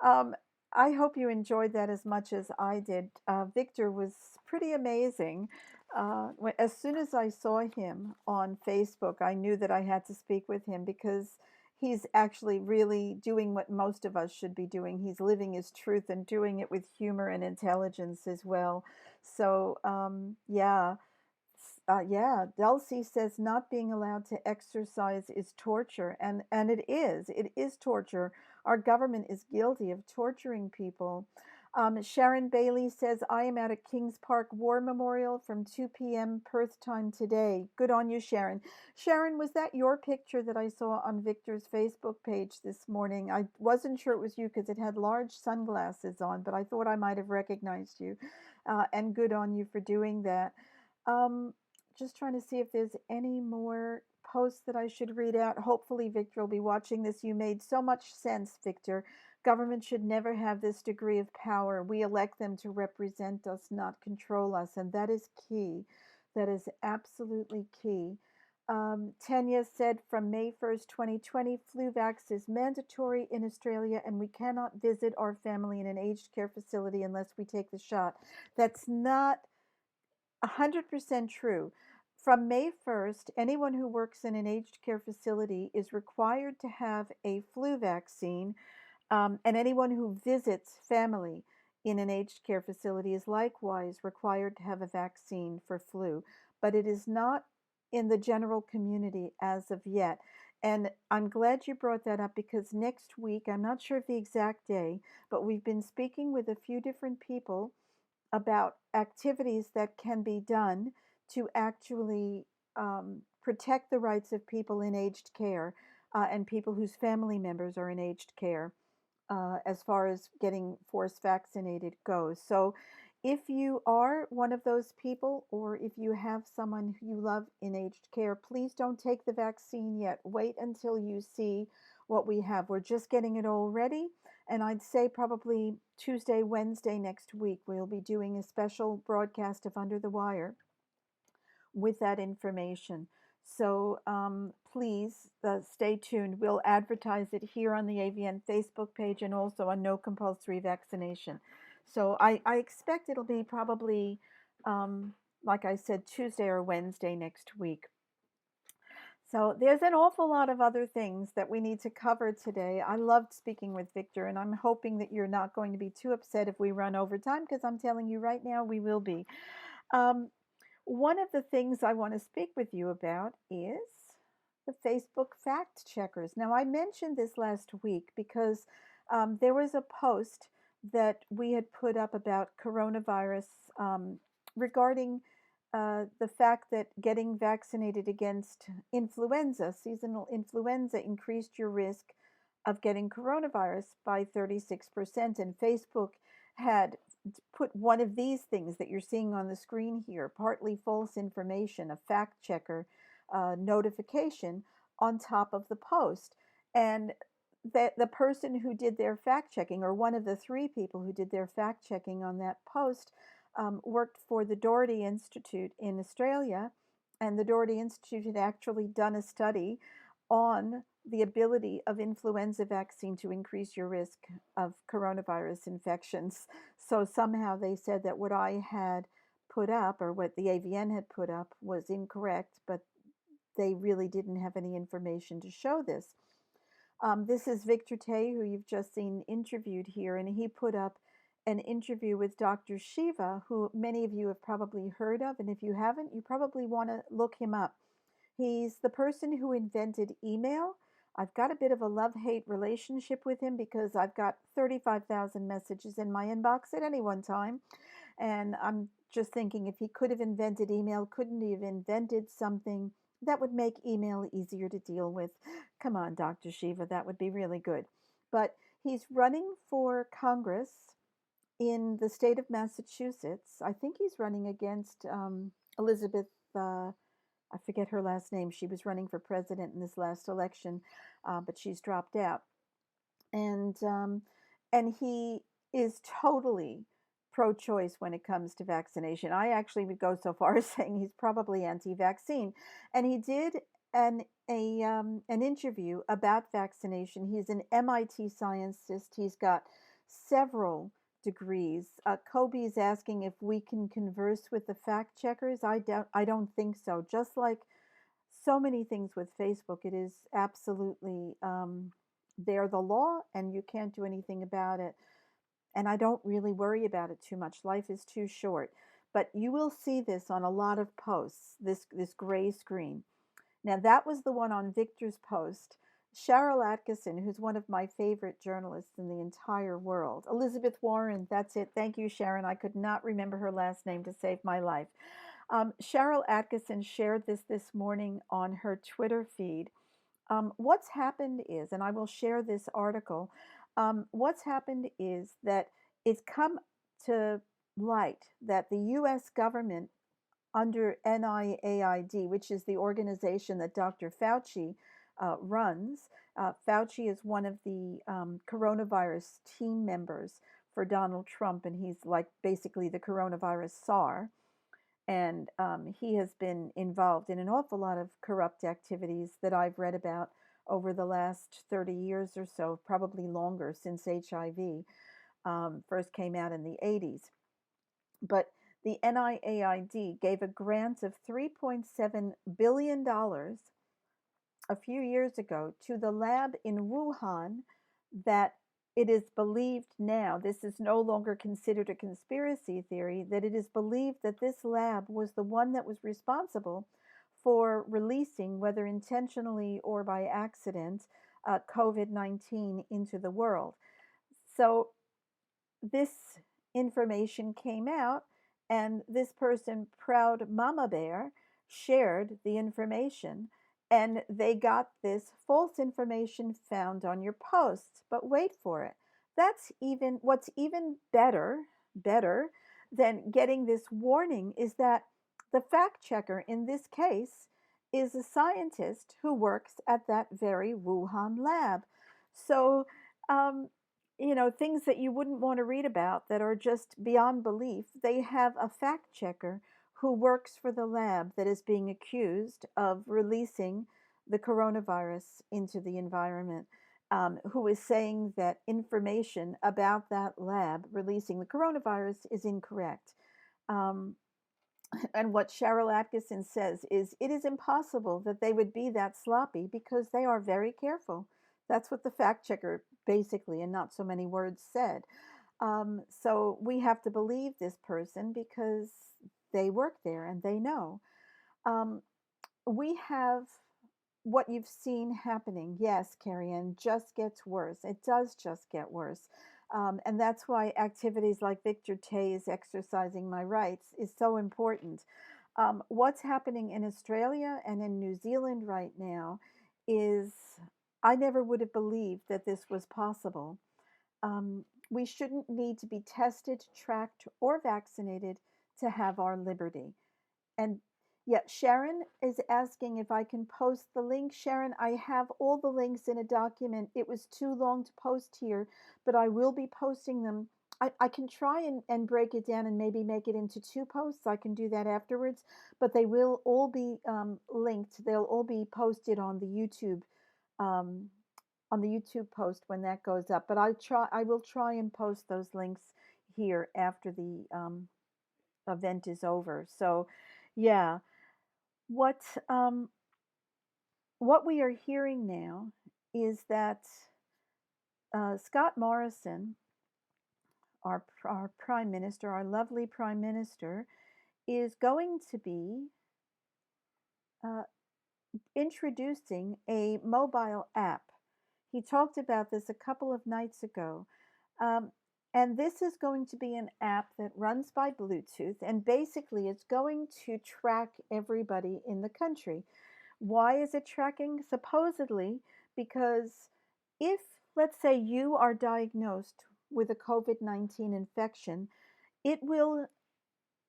um, I hope you enjoyed that as much as I did. Victor was pretty amazing. As soon as I saw him on Facebook, I knew that I had to speak with him because he's actually really doing what most of us should be doing. He's living his truth and doing it with humor and intelligence as well. So, yeah. Yeah, Dulcie says not being allowed to exercise is torture, and it is. It is torture. Our government is guilty of torturing people. Sharon Bailey says, I am at a Kings Park War Memorial from 2 p.m. Perth time today. Good on you, Sharon. Sharon, was that your picture that I saw on Victor's Facebook page this morning? I wasn't sure it was you because it had large sunglasses on, but I thought I might have recognized you. And good on you for doing that. Um, just trying to see if there's any more posts that I should read out. Hopefully, Victor will be watching this. You made so much sense, Victor. Government should never have this degree of power. We elect them to represent us, not control us. And that is key. That is absolutely key. Tanya said from May 1st, 2020, flu vax is mandatory in Australia, and we cannot visit our family in an aged care facility unless we take the shot. That's not 100% true. From May 1st, anyone who works in an aged care facility is required to have a flu vaccine, and anyone who visits family in an aged care facility is likewise required to have a vaccine for flu, but it is not in the general community as of yet. And I'm glad you brought that up because next week, I'm not sure of the exact day, but we've been speaking with a few different people about activities that can be done to actually protect the rights of people in aged care and people whose family members are in aged care as far as getting forced vaccinated goes. So, if you are one of those people, or if you have someone who you love in aged care, please don't take the vaccine yet. Wait until you see what we have. We're just getting it all ready. And I'd say probably Tuesday, Wednesday next week, we'll be doing a special broadcast of Under the Wire with that information. So please stay tuned. We'll advertise it here on the AVN Facebook page and also on No Compulsory Vaccination. So I expect it'll be probably, like I said, Tuesday or Wednesday next week. So there's an awful lot of other things that we need to cover today. I loved speaking with Victor, and I'm hoping that you're not going to be too upset if we run over time, because I'm telling you right now we will be. Um, one of the things I want to speak with you about is the Facebook fact checkers. Now, I mentioned this last week because there was a post that we had put up about coronavirus regarding the fact that getting vaccinated against influenza, seasonal influenza, increased your risk of getting coronavirus by 36%. And Facebook had put one of these things that you're seeing on the screen here, partly false information, a fact checker notification on top of the post. And that the person who did their fact checking, or one of the three people who did their fact checking on that post, worked for the Doherty Institute in Australia. And the Doherty Institute had actually done a study on the ability of influenza vaccine to increase your risk of coronavirus infections. So somehow they said that what I had put up, or what the AVN had put up, was incorrect, but they really didn't have any information to show this. This is Victor Tay, who you've just seen interviewed here, and he put up an interview with Dr. Shiva, who many of you have probably heard of, and if you haven't, you probably want to look him up. He's the person who invented email. I've got a bit of a love-hate relationship with him because I've got 35,000 messages in my inbox at any one time. And I'm just thinking, if he could have invented email, couldn't he have invented something that would make email easier to deal with? Come on, Dr. Shiva, that would be really good. But he's running for Congress in the state of Massachusetts. I think he's running against Elizabeth, I forget her last name. She was running for president in this last election, but she's dropped out. And he is totally pro-choice when it comes to vaccination. I actually would go so far as saying he's probably anti-vaccine. And he did an interview about vaccination. He's an MIT scientist. He's got several degrees. Kobe is asking if we can converse with the fact checkers. I don't think so. Just like so many things with Facebook, it is absolutely they're the law, and you can't do anything about it. And I don't really worry about it too much. Life is too short. But you will see this on a lot of posts. This gray screen. Now that was the one on Victor's post Sharyl Attkisson, who's one of my favorite journalists in the entire world. Elizabeth Warren, that's it. Thank you, Sharon. I could not remember her last name to save my life. Sharyl Attkisson shared this morning on her Twitter feed. What's happened is, and I will share this article, what's happened is that it's come to light that the US government under NIAID, which is the organization that Dr. Fauci runs. Fauci is one of the coronavirus team members for Donald Trump, and he's like basically the coronavirus Czar. And he has been involved in an awful lot of corrupt activities that I've read about over the last 30 years or so, probably longer, since HIV first came out in the 80s. But the NIAID gave a grant of $3.7 billion a few years ago to the lab in Wuhan that it is believed now, this is no longer considered a conspiracy theory, that it is believed that this lab was the one that was responsible for releasing, whether intentionally or by accident, COVID-19 into the world. So this information came out, and this person, Proud Mama Bear, shared the information, and they got this false information found on your posts. But wait for it. That's even what's even better than getting this warning is that the fact checker in this case is a scientist who works at that very Wuhan lab. So, um, things that you wouldn't want to read about that are just beyond belief, they have a fact checker who works for the lab that is being accused of releasing the coronavirus into the environment, who is saying that information about that lab releasing the coronavirus is incorrect. Um, and what Sharyl Attkisson says is it is impossible that they would be that sloppy because they are very careful. That's what the fact checker basically, in not so many words, said. So we have to believe this person because they work there and they know. Um, we have what you've seen happening. Yes, Carrie Ann, just gets worse. It does just get worse. And that's why activities like Victor Tay's Exercising My Rights is so important. What's happening in Australia and in New Zealand right now is I never would have believed that this was possible. We shouldn't need to be tested, tracked, or vaccinated to have our liberty. And yeah, Sharon is asking if I can post the link. Sharon, I have all the links in a document. It was too long to post here, but I will be posting them. I can try and break it down and maybe make it into two posts. I can do that afterwards, but they will all be linked. They'll all be posted um, on the YouTube post when that goes up. But I will try and post those links here after the event is over. So, yeah. What um, what we are hearing now is that Scott Morrison, our prime minister, our lovely prime minister, is going to be uh, introducing a mobile app. He talked about this a couple of nights ago. Um, and this is going to be an app that runs by Bluetooth, and basically it's going to track everybody in the country. Why is it tracking? Supposedly because if, let's say, you are diagnosed with a COVID-19 infection, it will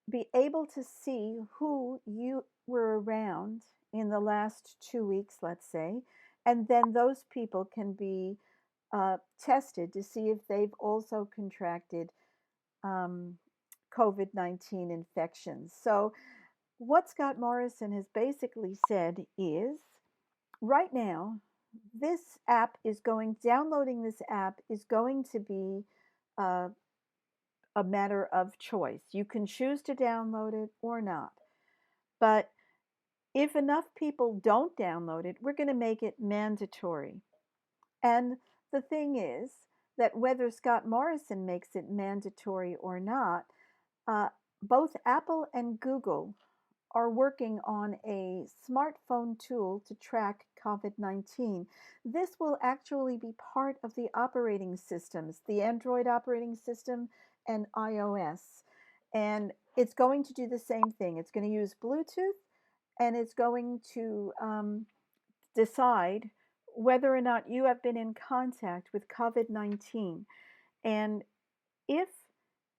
be able to see who you were around in the last 2 weeks, let's say, and then those people can be tested to see if they've also contracted um, COVID-19 infections. So, what Scott Morrison has basically said is right now, downloading this app is going to be uh, a matter of choice. You can choose to download it or not. But if enough people don't download it, we're going to make it mandatory. And the thing is that whether Scott Morrison makes it mandatory or not, uh, both Apple and Google are working on a smartphone tool to track COVID-19. This will actually be part of the operating systems, the Android operating system and iOS. And it's going to do the same thing. It's going to use Bluetooth, and it's going to decide whether or not you have been in contact with COVID-19. And if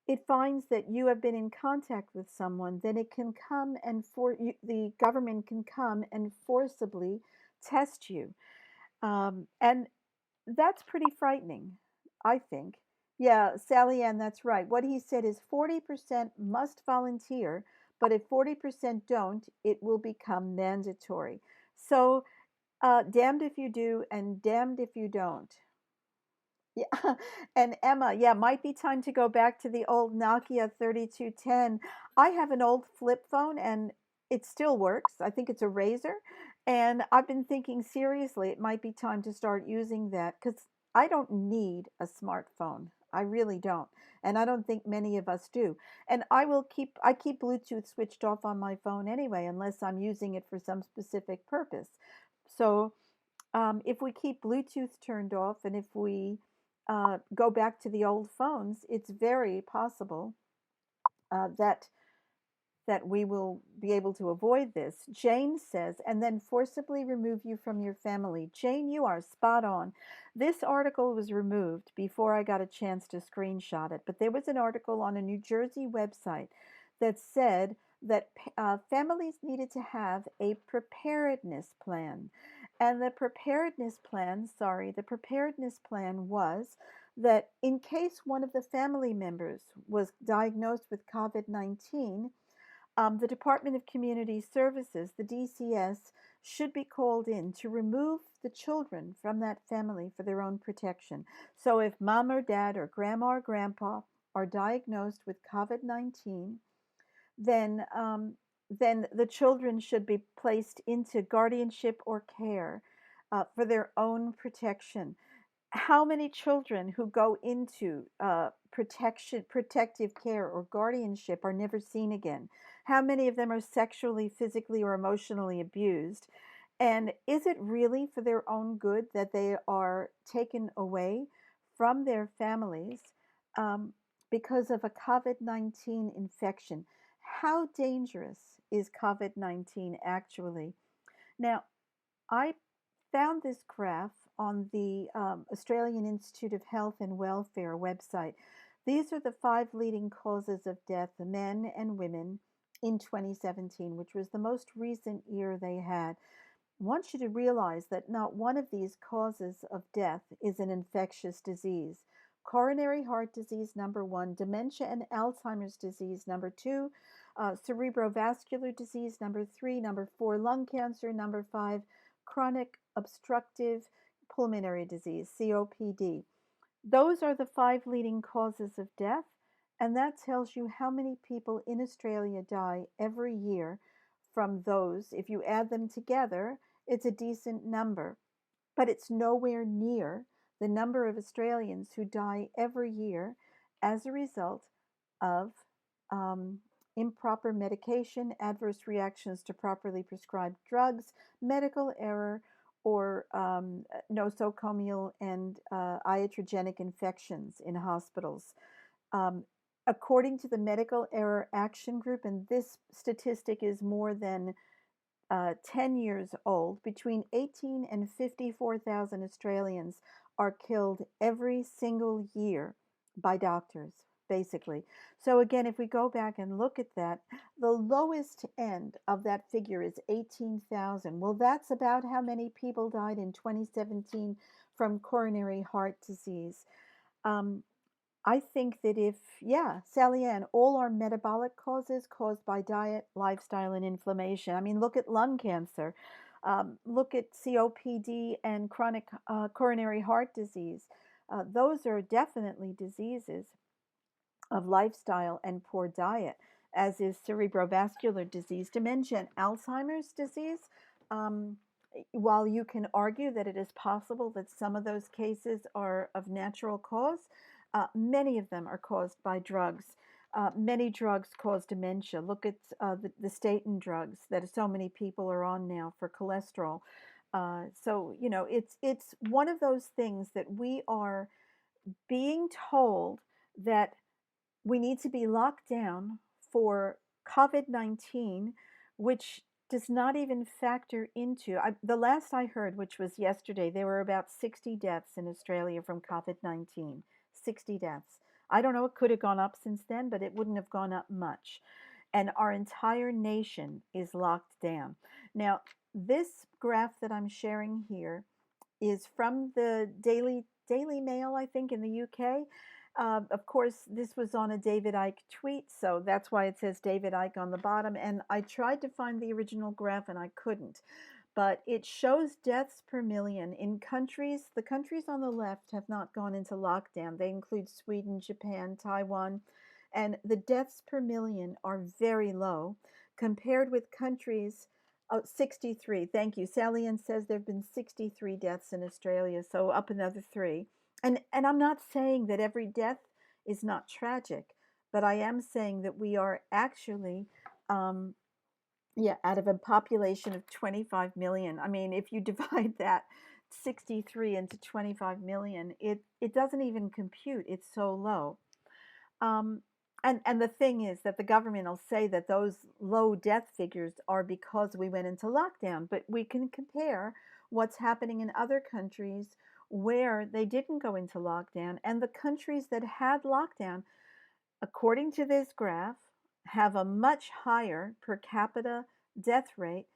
it finds that you have been in contact with someone, then it can come and the government can come and forcibly test you. And that's pretty frightening, I think. Yeah, Sally Ann, that's right. What he said is 40% must volunteer, but if 40% don't, it will become mandatory. So, damned if you do and damned if you don't. Yeah. And Emma, yeah, might be time to go back to the old Nokia 3210. I have an old flip phone and it still works. I think it's a Razor. And I've been thinking seriously, it might be time to start using that because I don't need a smartphone. I really don't. And I don't think many of us do. And I keep Bluetooth switched off on my phone anyway, unless I'm using it for some specific purpose. So, if we keep Bluetooth turned off and if we go back to the old phones, it's very possible that we will be able to avoid this. Jane says, and then forcibly remove you from your family. Jane, you are spot on. This article was removed before I got a chance to screenshot it, but there was an article on a New Jersey website that said that families needed to have a preparedness plan. And the preparedness plan was that in case one of the family members was diagnosed with COVID-19, the Department of Community Services, the DCS, should be called in to remove the children from that family for their own protection. So if mom or dad or grandma or grandpa are diagnosed with COVID-19, then the children should be placed into guardianship or care for their own protection. How many children who go into protective care or guardianship are never seen again? How many of them are sexually, physically, or emotionally abused? And is it really for their own good that they are taken away from their families um, because of a COVID-19 infection? How dangerous is COVID-19 actually? Now, I found this graph on the Australian Institute of Health and Welfare website. These are the 5 leading causes of death, men and women, in 2017, which was the most recent year they had. I want you to realize that not one of these causes of death is an infectious disease. Coronary heart disease, number 1, dementia and Alzheimer's disease, number 2, cerebrovascular disease, number 3, number 4, lung cancer, number 5, chronic obstructive pulmonary disease, COPD. Those are the 5 leading causes of death, and that tells you how many people in Australia die every year from those. If you add them together, it's a decent number, but it's nowhere near the number of Australians who die every year as a result of improper medication, adverse reactions to properly prescribed drugs, medical error, or nosocomial and iatrogenic infections in hospitals. Um, According to the Medical Error Action Group, and this statistic is more than 10 years old, between 18 and 54,000 Australians are killed every single year by doctors, basically. So, again, if we go back and look at that, the lowest end of that figure is 18,000. Well, that's about how many people died in 2017 from coronary heart disease. Um, I think that yeah, Sally Ann, all our metabolic causes caused by diet, lifestyle, and inflammation. I mean, look at lung cancer, look at COPD and chronic coronary heart disease. Those are definitely diseases of lifestyle and poor diet, as is cerebrovascular disease, dementia, and Alzheimer's disease. Um, while you can argue that it is possible that some of those cases are of natural cause, many of them are caused by drugs. Many drugs cause dementia. Look at the statin drugs that so many people are on now for cholesterol. So you know, it's one of those things that we are being told that we need to be locked down for COVID-19, which does not even factor into, the last I heard, which was yesterday, there were about 60 deaths in Australia from COVID-19. 60 deaths. I don't know, it could have gone up since then, but it wouldn't have gone up much. And our entire nation is locked down. Now, this graph that I'm sharing here is from the Daily Mail, I think, in the UK. Of course, this was on a David Icke tweet, so that's why it says David Icke on the bottom. And I tried to find the original graph and I couldn't. But it shows deaths per million in countries. The countries on the left have not gone into lockdown. They include Sweden, Japan, Taiwan, and the deaths per million are very low compared with countries. Oh, 63. Thank you. Sally Ann says there have been 63 deaths in Australia, so up another three. And I'm not saying that every death is not tragic, but I am saying that we are actually, yeah, out of a population of 25 million. I mean, if you divide that 63 into 25 million, it doesn't even compute. It's so low. Um, and the thing is that the government will say that those low death figures are because we went into lockdown, but we can compare what's happening in other countries where they didn't go into lockdown, and the countries that had lockdown, according to this graph, have a much higher per capita death rate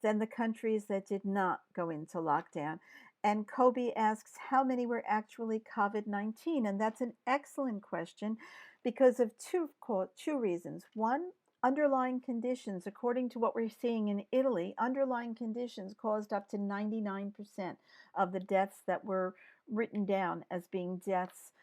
than the countries that did not go into lockdown. And Kobe asks how many were actually COVID-19, and that's an excellent question because of two reasons. One, underlying conditions. According to what we're seeing in Italy, underlying conditions caused up to 99% of the deaths that were written down as being deaths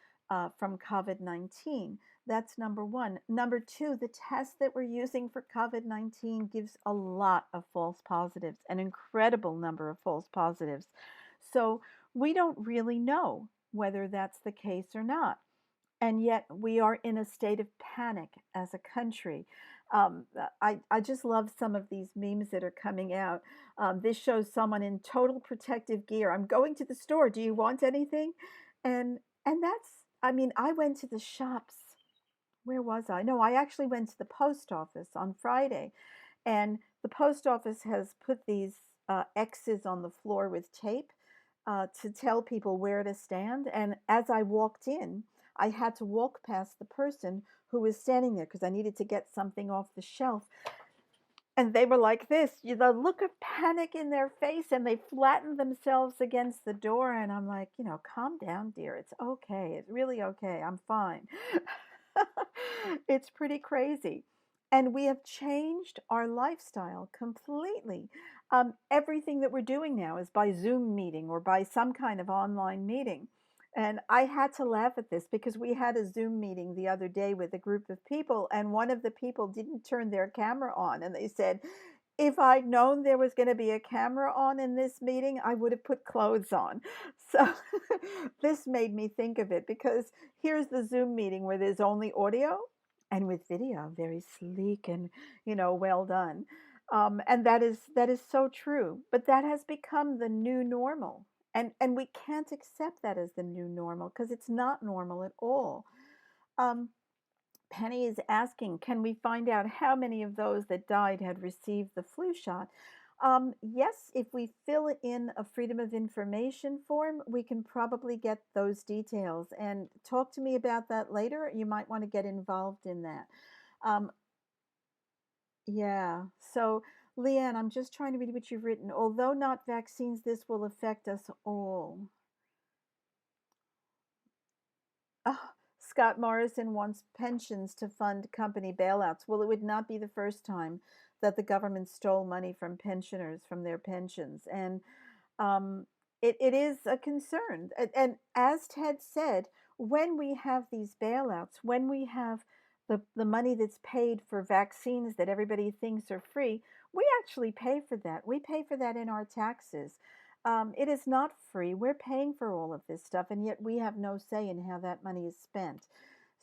from COVID-19. That's number one. Number two, the test that we're using for COVID-19 gives a lot of false positives, an incredible number of false positives. So we don't really know whether that's the case or not. And yet we are in a state of panic as a country. I just love some of these memes that are coming out. This shows someone in total protective gear. I'm going to the store. Do you want anything? And that's, I mean, I went to the shops. Where was I? No, I actually went to the post office on Friday, and the post office has put these X's on the floor with tape to tell people where to stand. And as I walked in, I had to walk past the person who was standing there because I needed to get something off the shelf. And they were like this, the look of panic in their face, and they flattened themselves against the door. And I'm like, you know, calm down, dear. It's okay. It's really okay. I'm fine. It's pretty crazy. And we have changed our lifestyle completely. Everything that we're doing now is by Zoom meeting or by some kind of online meeting. And I had to laugh at this because we had a Zoom meeting the other day with a group of people, and one of the people didn't turn their camera on. And they said, if I'd known there was going to be a camera on in this meeting, I would have put clothes on. So this made me think of it because here's the Zoom meeting where there's only audio and with video, very sleek and, you know, well done. And that is so true. But that has become the new normal. And we can't accept that as the new normal because it's not normal at all. Um, Penny is asking, can we find out how many of those that died had received the flu shot? Yes, if we fill in a Freedom of Information form, we can probably get those details. And talk to me about that later. You might want to get involved in that. Um, yeah. So, Leanne, I'm just trying to read what you've written. Although not vaccines, this will affect us all. Oh, Scott Morrison wants pensions to fund company bailouts. Well, it would not be the first time that the government stole money from pensioners from their pensions. And um, it is a concern. And as Ted said, when we have these bailouts, when we have the money that's paid for vaccines that everybody thinks are free, we actually pay for that. We pay for that in our taxes. It is not free. We're paying for all of this stuff, and yet we have no say in how that money is spent.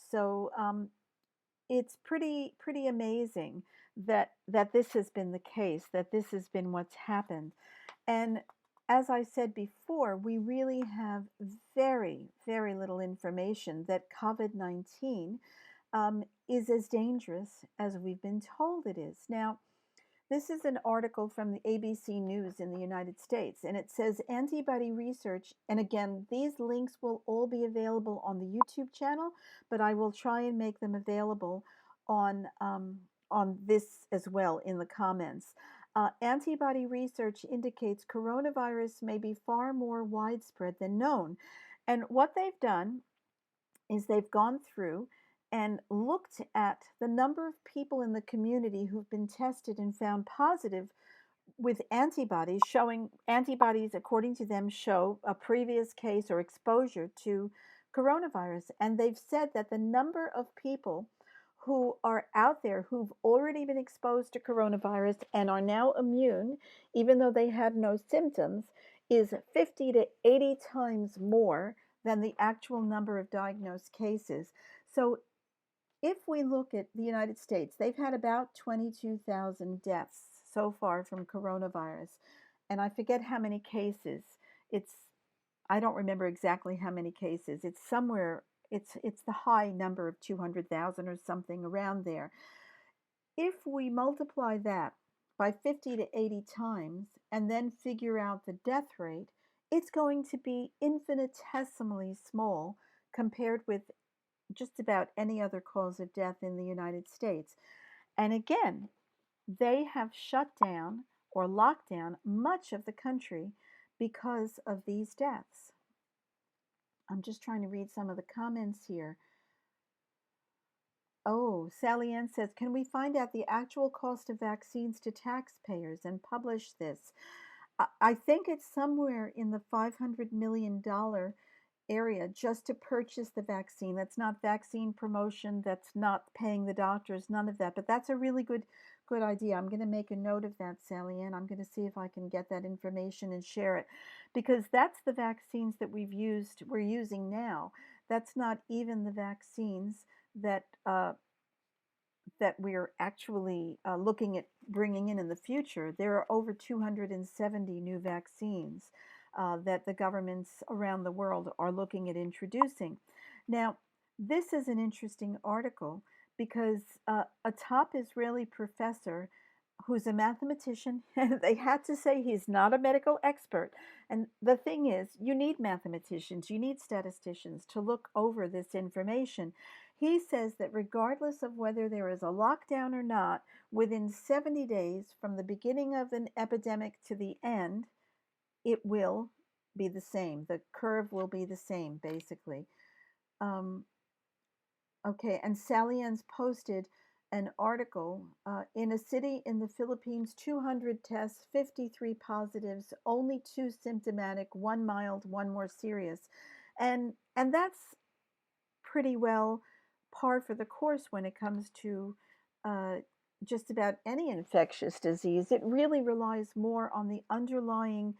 So it's pretty amazing that this has been the case, that this has been what's happened. And as I said before, we really have very little information that COVID-19 is as dangerous as we've been told it is. Now, this is an article from the ABC News in the United States, and it says antibody research. And again, these links will all be available on the YouTube channel, but I will try and make them available on this as well in the comments. Antibody research indicates coronavirus may be far more widespread than known. And what they've done is they've gone through and looked at the number of people in the community who've been tested and found positive with antibodies, showing antibodies, according to them, show a previous case or exposure to coronavirus. And they've said that the number of people who are out there who've already been exposed to coronavirus and are now immune, even though they had no symptoms, is 50 to 80 times more than the actual number of diagnosed cases. So if we look at the United States, they've had about 22,000 deaths so far from coronavirus. And I forget how many cases. I don't remember exactly how many cases. It's somewhere, it's the high number of 200,000 or something around there. If we multiply that by 50 to 80 times and then figure out the death rate, it's going to be infinitesimally small compared with just about any other cause of death in the United States. And again, they have shut down or locked down much of the country because of these deaths. I'm just trying to read some of the comments here. Oh, Sally Ann says, can we find out the actual cost of vaccines to taxpayers and publish this? I think it's somewhere in the $500 million area just to purchase the vaccine. That's not vaccine promotion. That's not paying the doctors, none of that. But that's a really good idea. I'm going to make a note of that, Sally Ann. I'm going to see if I can get that information and share it, because that's the vaccines that we're using now. That's not even the vaccines that that we're actually looking at bringing in the future. There are over 270 new vaccines that the governments around the world are looking at introducing. Now, this is an interesting article because a top Israeli professor who's a mathematician, they had to say he's not a medical expert. And the thing is, you need mathematicians, you need statisticians to look over this information. He says that regardless of whether there is a lockdown or not, within 70 days from the beginning of an epidemic to the end, it will be the same. The curve will be the same, basically. Okay, and Sally Ann's posted an article in a city in the Philippines, 200 tests, 53 positives, only 2 symptomatic, 1 mild, 1 more serious. And that's pretty well par for the course when it comes to just about any infectious disease. It really relies more on the underlying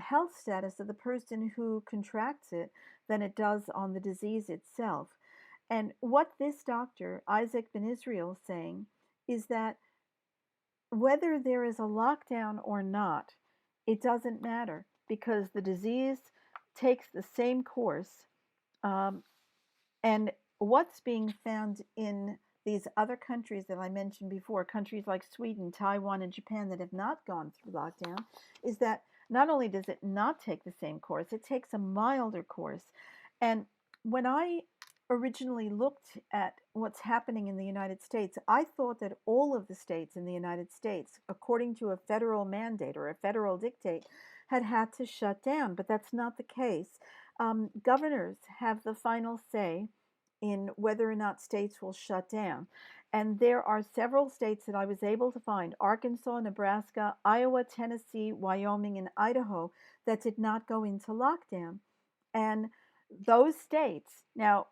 health status of the person who contracts it than it does on the disease itself. And what this doctor, Isaac Ben Israel, is saying is that whether there is a lockdown or not, it doesn't matter because the disease takes the same course. And what's being found in these other countries that I mentioned before, countries like Sweden, Taiwan, and Japan that have not gone through lockdown, is that not only does it not take the same course, it takes a milder course. And when I originally looked at what's happening in the United States, I thought that all of the states in the United States, according to a federal mandate or a federal dictate, had to shut down, but that's not the case. Governors have the final say in whether or not states will shut down. And there are several states that I was able to find, Arkansas, Nebraska, Iowa, Tennessee, Wyoming, and Idaho, that did not go into lockdown. And those states, now,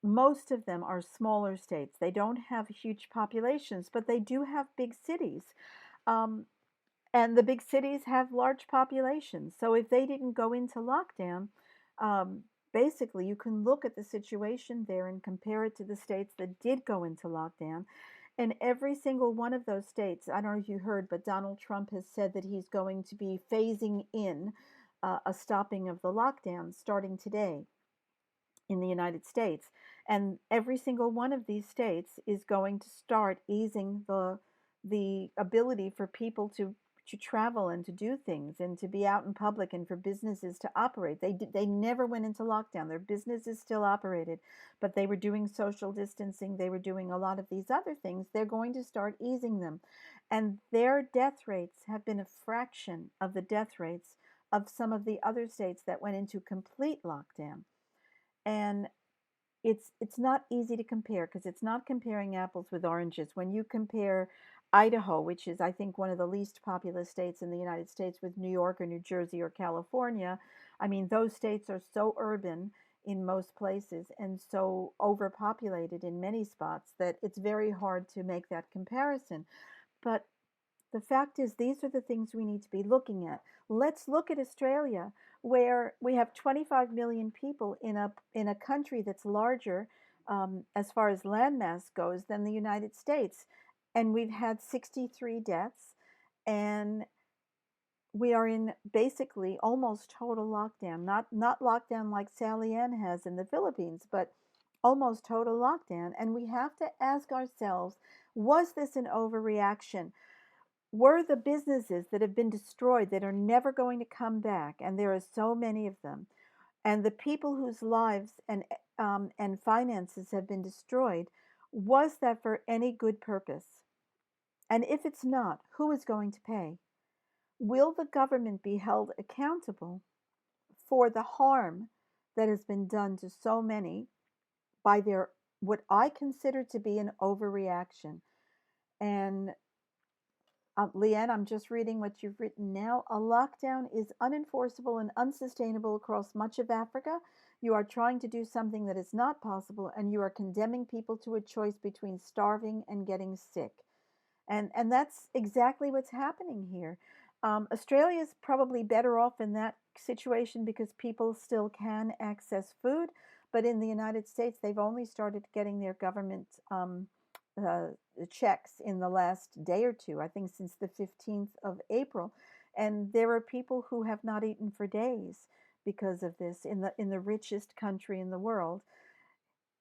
most of them are smaller states. They don't have huge populations, but they do have big cities. And the big cities have large populations. So if they didn't go into lockdown, basically you can look at the situation there and compare it to the states that did go into lockdown. And every single one of those states, I don't know if you heard, but Donald Trump has said that he's going to be phasing in a stopping of the lockdown starting today in the United States. And every single one of these states is going to start easing the ability for people to travel and to do things and to be out in public and for businesses to operate. They never went into lockdown. Their businesses still operated, but they were doing social distancing. They were doing a lot of these other things. They're going to start easing them. And their death rates have been a fraction of the death rates of some of the other states that went into complete lockdown. And it's not easy to compare because it's not comparing apples with oranges. When you compare Idaho, which is I think one of the least populous states in the United States, with New York or New Jersey or California, I mean those states are so urban in most places and so overpopulated in many spots that it's very hard to make that comparison. But the fact is, these are the things we need to be looking at. Let's look at Australia, where we have 25 million people in a country that's larger as far as landmass goes than the United States, and we've had 63 deaths, and we are in basically almost total lockdown. Not lockdown like Sally Ann has in the Philippines, but almost total lockdown. And we have to ask ourselves, was this an overreaction? Were the businesses that have been destroyed, that are never going to come back, and there are so many of them, and the people whose lives and finances have been destroyed, was that for any good purpose? And if it's not, who is going to pay? Will the government be held accountable for the harm that has been done to so many by their what I consider to be an overreaction? And Leanne, I'm just reading what you've written now. A lockdown is unenforceable and unsustainable across much of Africa. You are trying to do something that is not possible, and you are condemning people to a choice between starving and getting sick. And that's exactly what's happening here. Australia is probably better off in that situation because people still can access food. But in the United States, they've only started getting their government uh, checks in the last day or two, I think since the 15th of April. And there are people who have not eaten for days because of this in the richest country in the world.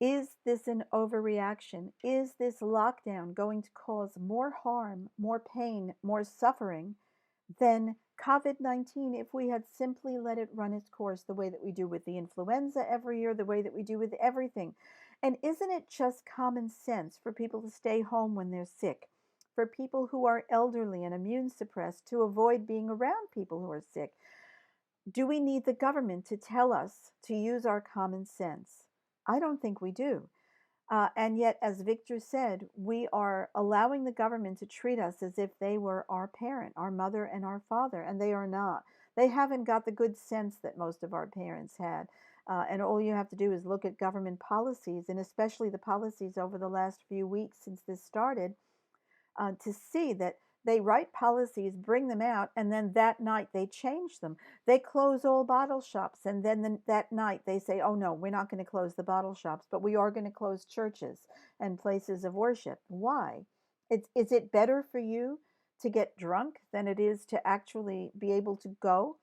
Is this an overreaction? Is this lockdown going to cause more harm, more pain, more suffering than COVID-19 if we had simply let it run its course the way that we do with the influenza every year, the way that we do with everything? And isn't it just common sense for people to stay home when they're sick, for people who are elderly and immune suppressed to avoid being around people who are sick? Do we need the government to tell us to use our common sense? I don't think we do. And yet, as Victor said, we are allowing the government to treat us as if they were our parent, our mother and our father, and they are not. They haven't got the good sense that most of our parents had. And all you have to do is look at government policies, and especially the policies over the last few weeks since this started, to see that they write policies, bring them out, and then that night they change them. They close all bottle shops, and then that night they say, oh no, we're not going to close the bottle shops, but we are going to close churches and places of worship. Why? Is it better for you to get drunk than it is to actually be able to go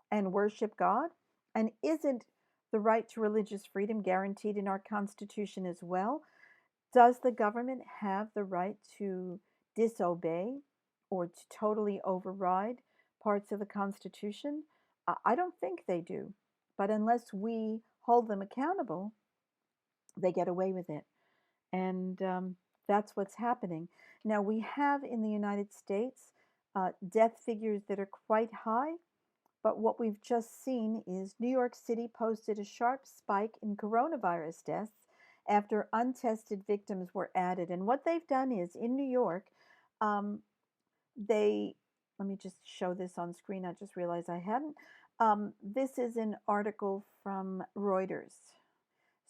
and worship God? And isn't the right to religious freedom guaranteed in our Constitution as well? Does the government have the right to disobey or to totally override parts of the Constitution? I don't think they do. But unless we hold them accountable, they get away with it. And that's what's happening. Now, we have in the United States death figures that are quite high. But what we've just seen is New York City posted a sharp spike in coronavirus deaths after untested victims were added. And what they've done is in New York, um, they, let me just show this on screen. I just realized I hadn't. This is an article from Reuters.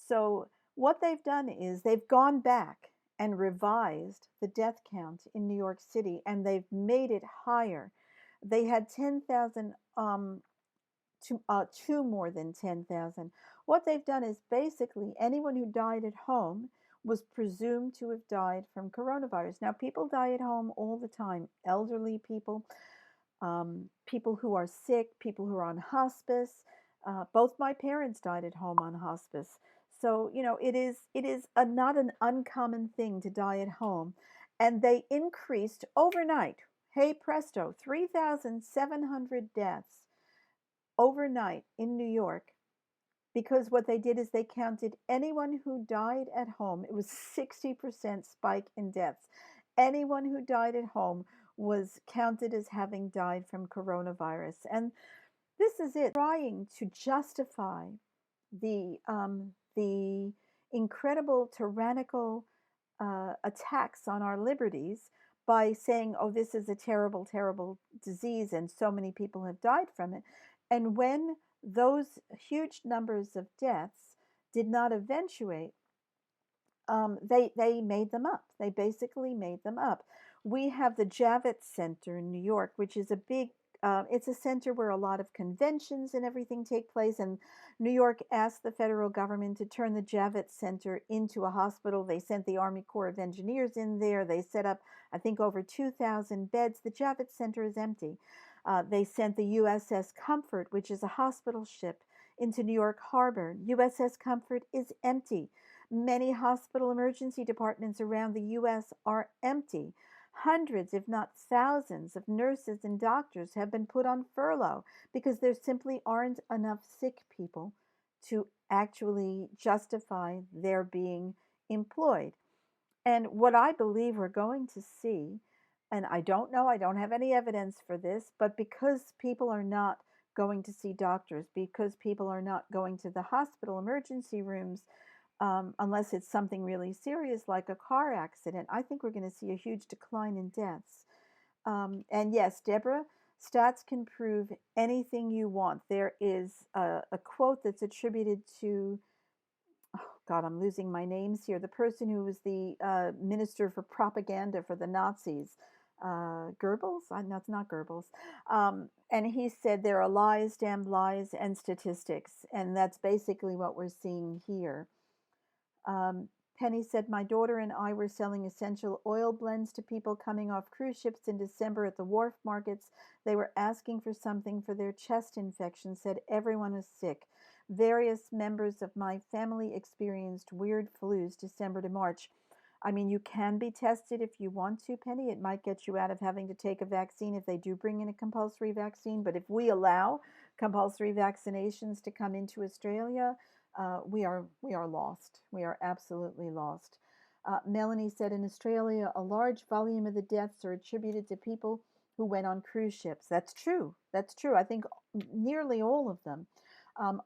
So what they've done is they've gone back and revised the death count in New York City, and they've made it higher. They had 10,000 to more than 10,000. What they've done is basically anyone who died at home was presumed to have died from coronavirus. Now, people die at home all the time. Elderly people, people who are sick, people who are on hospice. Both my parents died at home on hospice. So, it is not an uncommon thing to die at home. And they increased overnight, hey presto, 3,700 deaths overnight in New York, because what they did is they counted anyone who died at home. It was 60% spike in deaths. Anyone who died at home was counted as having died from coronavirus. And this is it, trying to justify the incredible tyrannical attacks on our liberties by saying, oh, this is a terrible, terrible disease and so many people have died from it. And when those huge numbers of deaths did not eventuate, they made them up. They basically made them up. We have the Javits Center in New York, which is a big it's a center where a lot of conventions and everything take place. And New York asked the federal government to turn the Javits Center into a hospital. They sent the Army Corps of Engineers in there. They set up, I think, over 2,000 beds. The Javits Center is empty. They sent the USS Comfort, which is a hospital ship, into New York Harbor. USS Comfort is empty. Many hospital emergency departments around the U.S. are empty. Hundreds, if not thousands, of nurses and doctors have been put on furlough because there simply aren't enough sick people to actually justify their being employed. And what I believe we're going to see, and I don't know, I don't have any evidence for this, but because people are not going to see doctors, because people are not going to the hospital emergency rooms, unless it's something really serious like a car accident, I think we're going to see a huge decline in deaths. And yes, Deborah, stats can prove anything you want. There is a quote that's attributed to, oh God, I'm losing my names here, the person who was the minister for propaganda for the Nazis. Goebbels? No, it's not Goebbels. And he said there are lies, damned lies, and statistics. And that's basically what we're seeing here. Penny said, my daughter and I were selling essential oil blends to people coming off cruise ships in December at the wharf markets. They were asking for something for their chest infection, said everyone was sick. Various members of my family experienced weird flus December to March. I mean, you can be tested if you want to, Penny. It might get you out of having to take a vaccine if they do bring in a compulsory vaccine. But if we allow compulsory vaccinations to come into Australia, we are lost. We are absolutely lost. Melanie said in Australia, a large volume of the deaths are attributed to people who went on cruise ships. That's true. That's true. I think nearly all of them.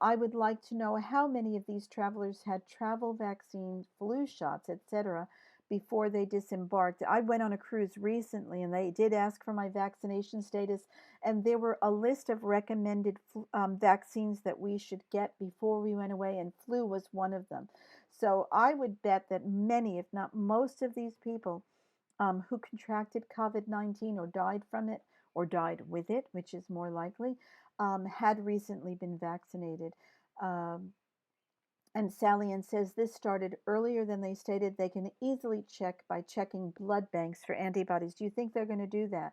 I would like to know how many of these travelers had travel vaccines, flu shots, etc., before they disembarked. I went on a cruise recently and they did ask for my vaccination status, and there were a list of recommended vaccines that we should get before we went away, and flu was one of them. So I would bet that many, if not most of these people who contracted COVID-19 or died from it or died with it, which is more likely, had recently been vaccinated. And Sally Ann says this started earlier than they stated. They can easily check by checking blood banks for antibodies. Do you think they're going to do that?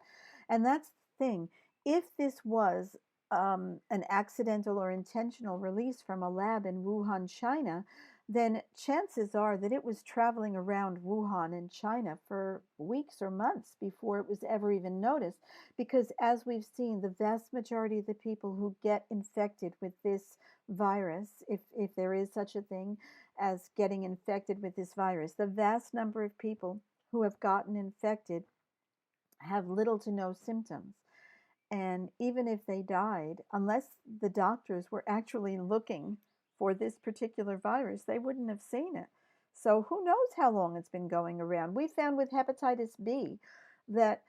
And that's the thing. If this was an accidental or intentional release from a lab in Wuhan, China, then chances are that it was traveling around Wuhan in China for weeks or months before it was ever even noticed. Because as we've seen, the vast majority of the people who get infected with this virus, if there is such a thing as getting infected with this virus, the vast number of people who have gotten infected have little to no symptoms. And even if they died, unless the doctors were actually looking for this particular virus, they wouldn't have seen it. So who knows how long it's been going around. We found with hepatitis B that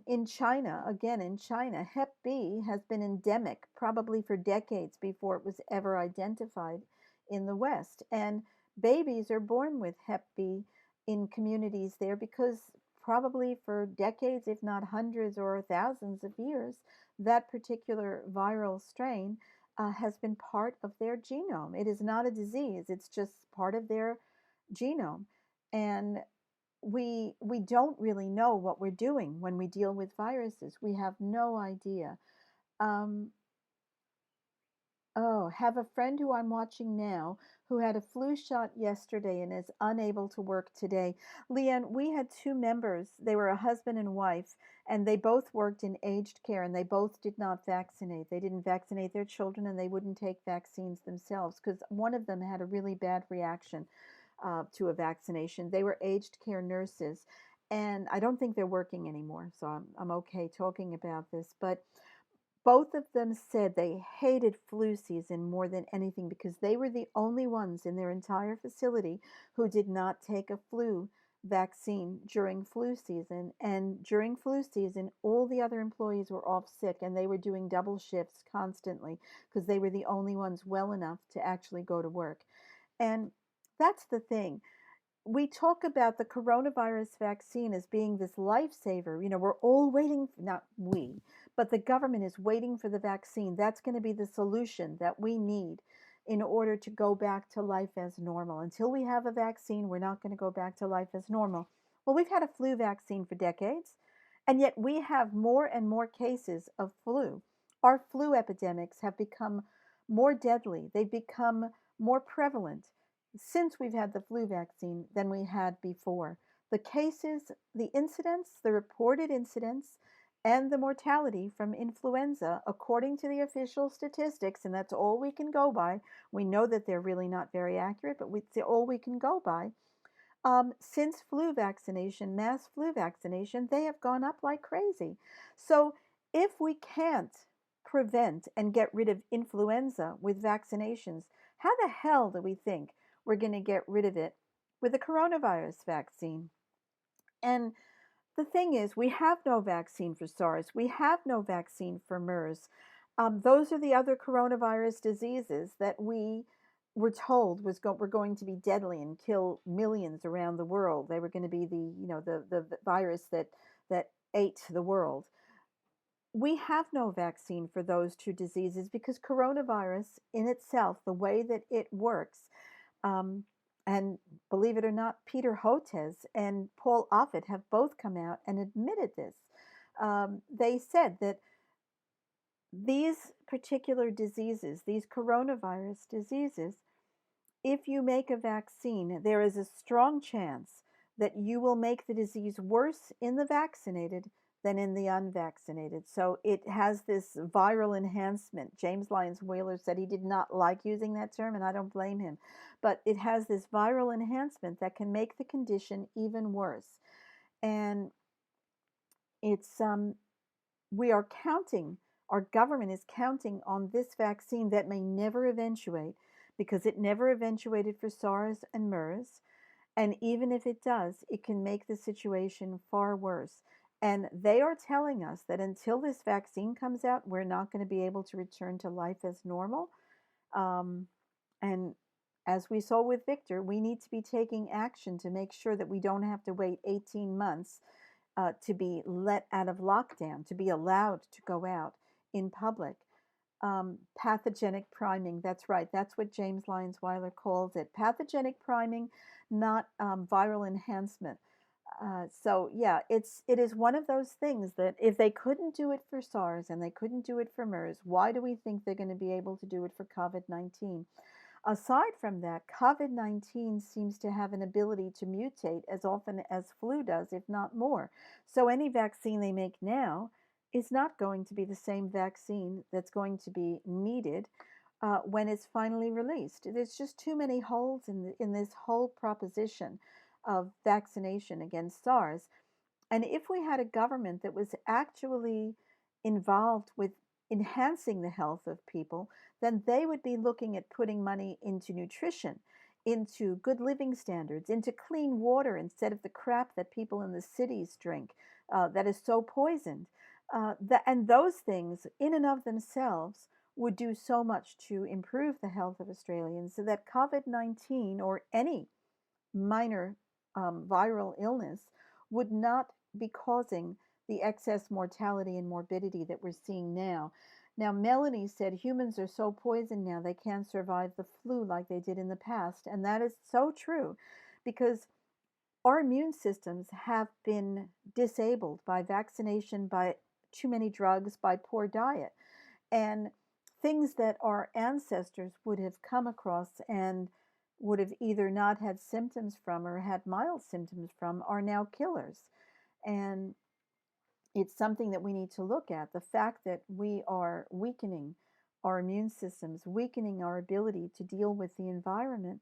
in China, again in China, Hep B has been endemic probably for decades before it was ever identified in the West. And babies are born with Hep B in communities there because probably for decades, if not hundreds or thousands of years, that particular viral strain has been part of their genome. It is not a disease, it's just part of their genome. And we don't really know what we're doing when we deal with viruses. We have no idea. Um, Oh, have a friend who I'm watching now who had a flu shot yesterday and is unable to work today. Leanne, we had two members. They were a husband and wife, and they both worked in aged care, and they both did not vaccinate. They didn't vaccinate their children, and they wouldn't take vaccines themselves because one of them had a really bad reaction to a vaccination. They were aged care nurses, and I don't think they're working anymore, so I'm okay talking about this. But both of them said they hated flu season more than anything because they were the only ones in their entire facility who did not take a flu vaccine during flu season. And during flu season, all the other employees were off sick and they were doing double shifts constantly because they were the only ones well enough to actually go to work. And that's the thing. We talk about the coronavirus vaccine as being this lifesaver. We're all waiting, not we, but the government is waiting for the vaccine. That's going to be the solution that we need in order to go back to life as normal. Until we have a vaccine, we're not going to go back to life as normal. Well, we've had a flu vaccine for decades, and yet we have more and more cases of flu. Our flu epidemics have become more deadly, they've become more prevalent since we've had the flu vaccine than we had before. The cases, the incidents, the reported incidents, and the mortality from influenza, according to the official statistics, and that's all we can go by. We know that they're really not very accurate, but it's all we can go by. Since flu vaccination, mass flu vaccination, they have gone up like crazy. So if we can't prevent and get rid of influenza with vaccinations, how the hell do we think we're going to get rid of it with the coronavirus vaccine? And the thing is, we have no vaccine for SARS. We have no vaccine for MERS. Those are the other coronavirus diseases that we were told were going to be deadly and kill millions around the world. They were going to be the virus that ate the world. We have no vaccine for those two diseases because coronavirus in itself, the way that it works, um, and believe it or not, Peter Hotez and Paul Offit have both come out and admitted this. They said that these particular diseases, these coronavirus diseases, if you make a vaccine, there is a strong chance that you will make the disease worse in the vaccinated than in the unvaccinated. So it has this viral enhancement. James Lyons Wheeler said he did not like using that term, and I don't blame him. But it has this viral enhancement that can make the condition even worse. And it's we are counting, our government is counting on this vaccine that may never eventuate because it never eventuated for SARS and MERS. And even if it does, it can make the situation far worse. And they are telling us that until this vaccine comes out, we're not going to be able to return to life as normal. Um, and as we saw with Victor, we need to be taking action to make sure that we don't have to wait 18 months to be let out of lockdown, to be allowed to go out in public. Pathogenic priming, that's right. That's what James Lyons Weiler calls it. Pathogenic priming, not viral enhancement. So yeah, it is one of those things that if they couldn't do it for SARS and they couldn't do it for MERS, why do we think they're going to be able to do it for COVID-19? Aside from that, COVID-19 seems to have an ability to mutate as often as flu does, if not more. So any vaccine they make now is not going to be the same vaccine that's going to be needed when it's finally released. There's just too many holes in this whole proposition of vaccination against SARS. And if we had a government that was actually involved with enhancing the health of people, then they would be looking at putting money into nutrition, into good living standards, into clean water instead of the crap that people in the cities drink that is so poisoned. And those things, in and of themselves, would do so much to improve the health of Australians so that COVID-19 or any minor viral illness would not be causing the excess mortality and morbidity that we're seeing now. Now, Melanie said humans are so poisoned now they can't survive the flu like they did in the past. And that is so true because our immune systems have been disabled by vaccination, by too many drugs, by poor diet. And things that our ancestors would have come across and would have either not had symptoms from or had mild symptoms from are now killers. And it's something that we need to look at. The fact that we are weakening our immune systems, weakening our ability to deal with the environment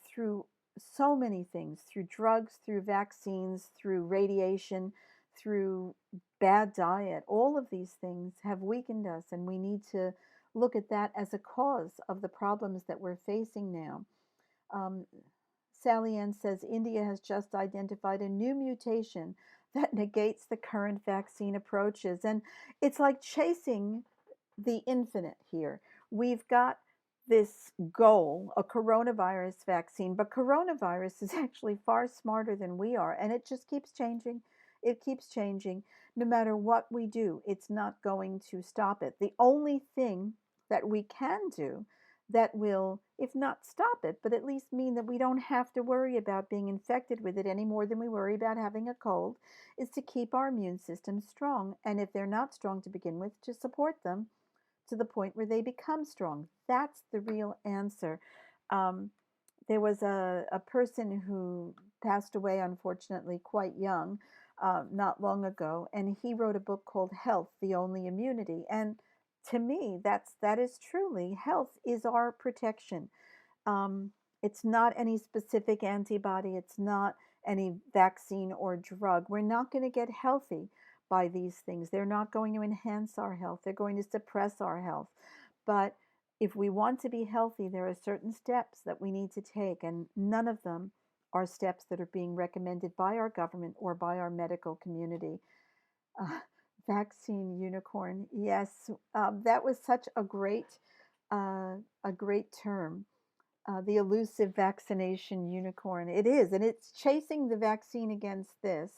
through so many things, through drugs, through vaccines, through radiation, through bad diet. All of these things have weakened us, and we need to look at that as a cause of the problems that we're facing now. Um, Sally Ann says India has just identified a new mutation that negates the current vaccine approaches. And it's like chasing the infinite here. We've got this goal, a coronavirus vaccine, but coronavirus is actually far smarter than we are, and it just keeps changing. It keeps changing. No matter what we do, it's not going to stop it. The only thing that we can do that will, if not stop it, but at least mean that we don't have to worry about being infected with it any more than we worry about having a cold, is to keep our immune system strong. And if they're not strong to begin with, to support them to the point where they become strong. That's the real answer. Um, there was a person who passed away, unfortunately, quite young, not long ago, and he wrote a book called Health, the Only Immunity. And to me, that is truly health is our protection. Um, it's not any specific antibody. It's not any vaccine or drug. We're not going to get healthy by these things. They're not going to enhance our health. They're going to suppress our health. But if we want to be healthy, there are certain steps that we need to take, and none of them are steps that are being recommended by our government or by our medical community. Uh, Vaccine unicorn, yes, that was such a great term. The elusive vaccination unicorn. It is, and it's chasing the vaccine against this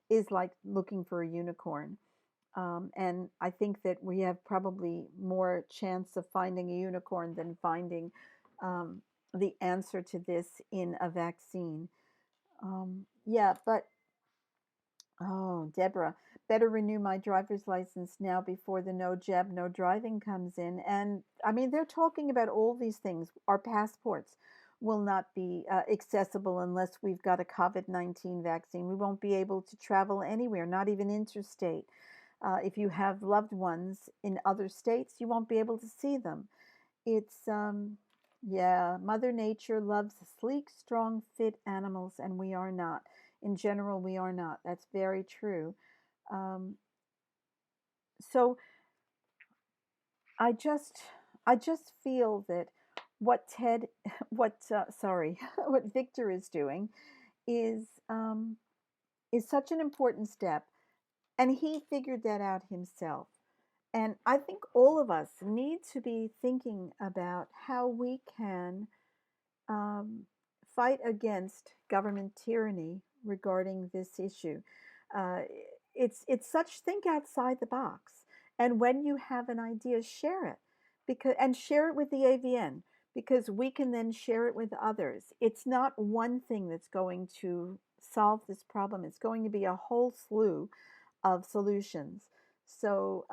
is like looking for a unicorn. And I think that we have probably more chance of finding a unicorn than finding the answer to this in a vaccine. Yeah, but oh, Deborah, better renew my driver's license now before the no jab, no driving comes in. And I mean, they're talking about all these things. Our passports will not be accessible unless we've got a COVID-19 vaccine. We won't be able to travel anywhere, not even interstate. If you have loved ones in other states, you won't be able to see them. It's, yeah, Mother Nature loves sleek, strong, fit animals, and we are not. In general, we are not. That's very true. Um, so I just, I just feel that what Ted, sorry, what Victor is doing is um, is such an important step, and he figured that out himself. And I think all of us need to be thinking about how we can um, fight against government tyranny regarding this issue. Uh, it's such think outside the box, and when you have an idea, share it and share it with the AVN because we can then share it with others. It's not one thing that's going to solve this problem. It's going to be a whole slew of solutions. So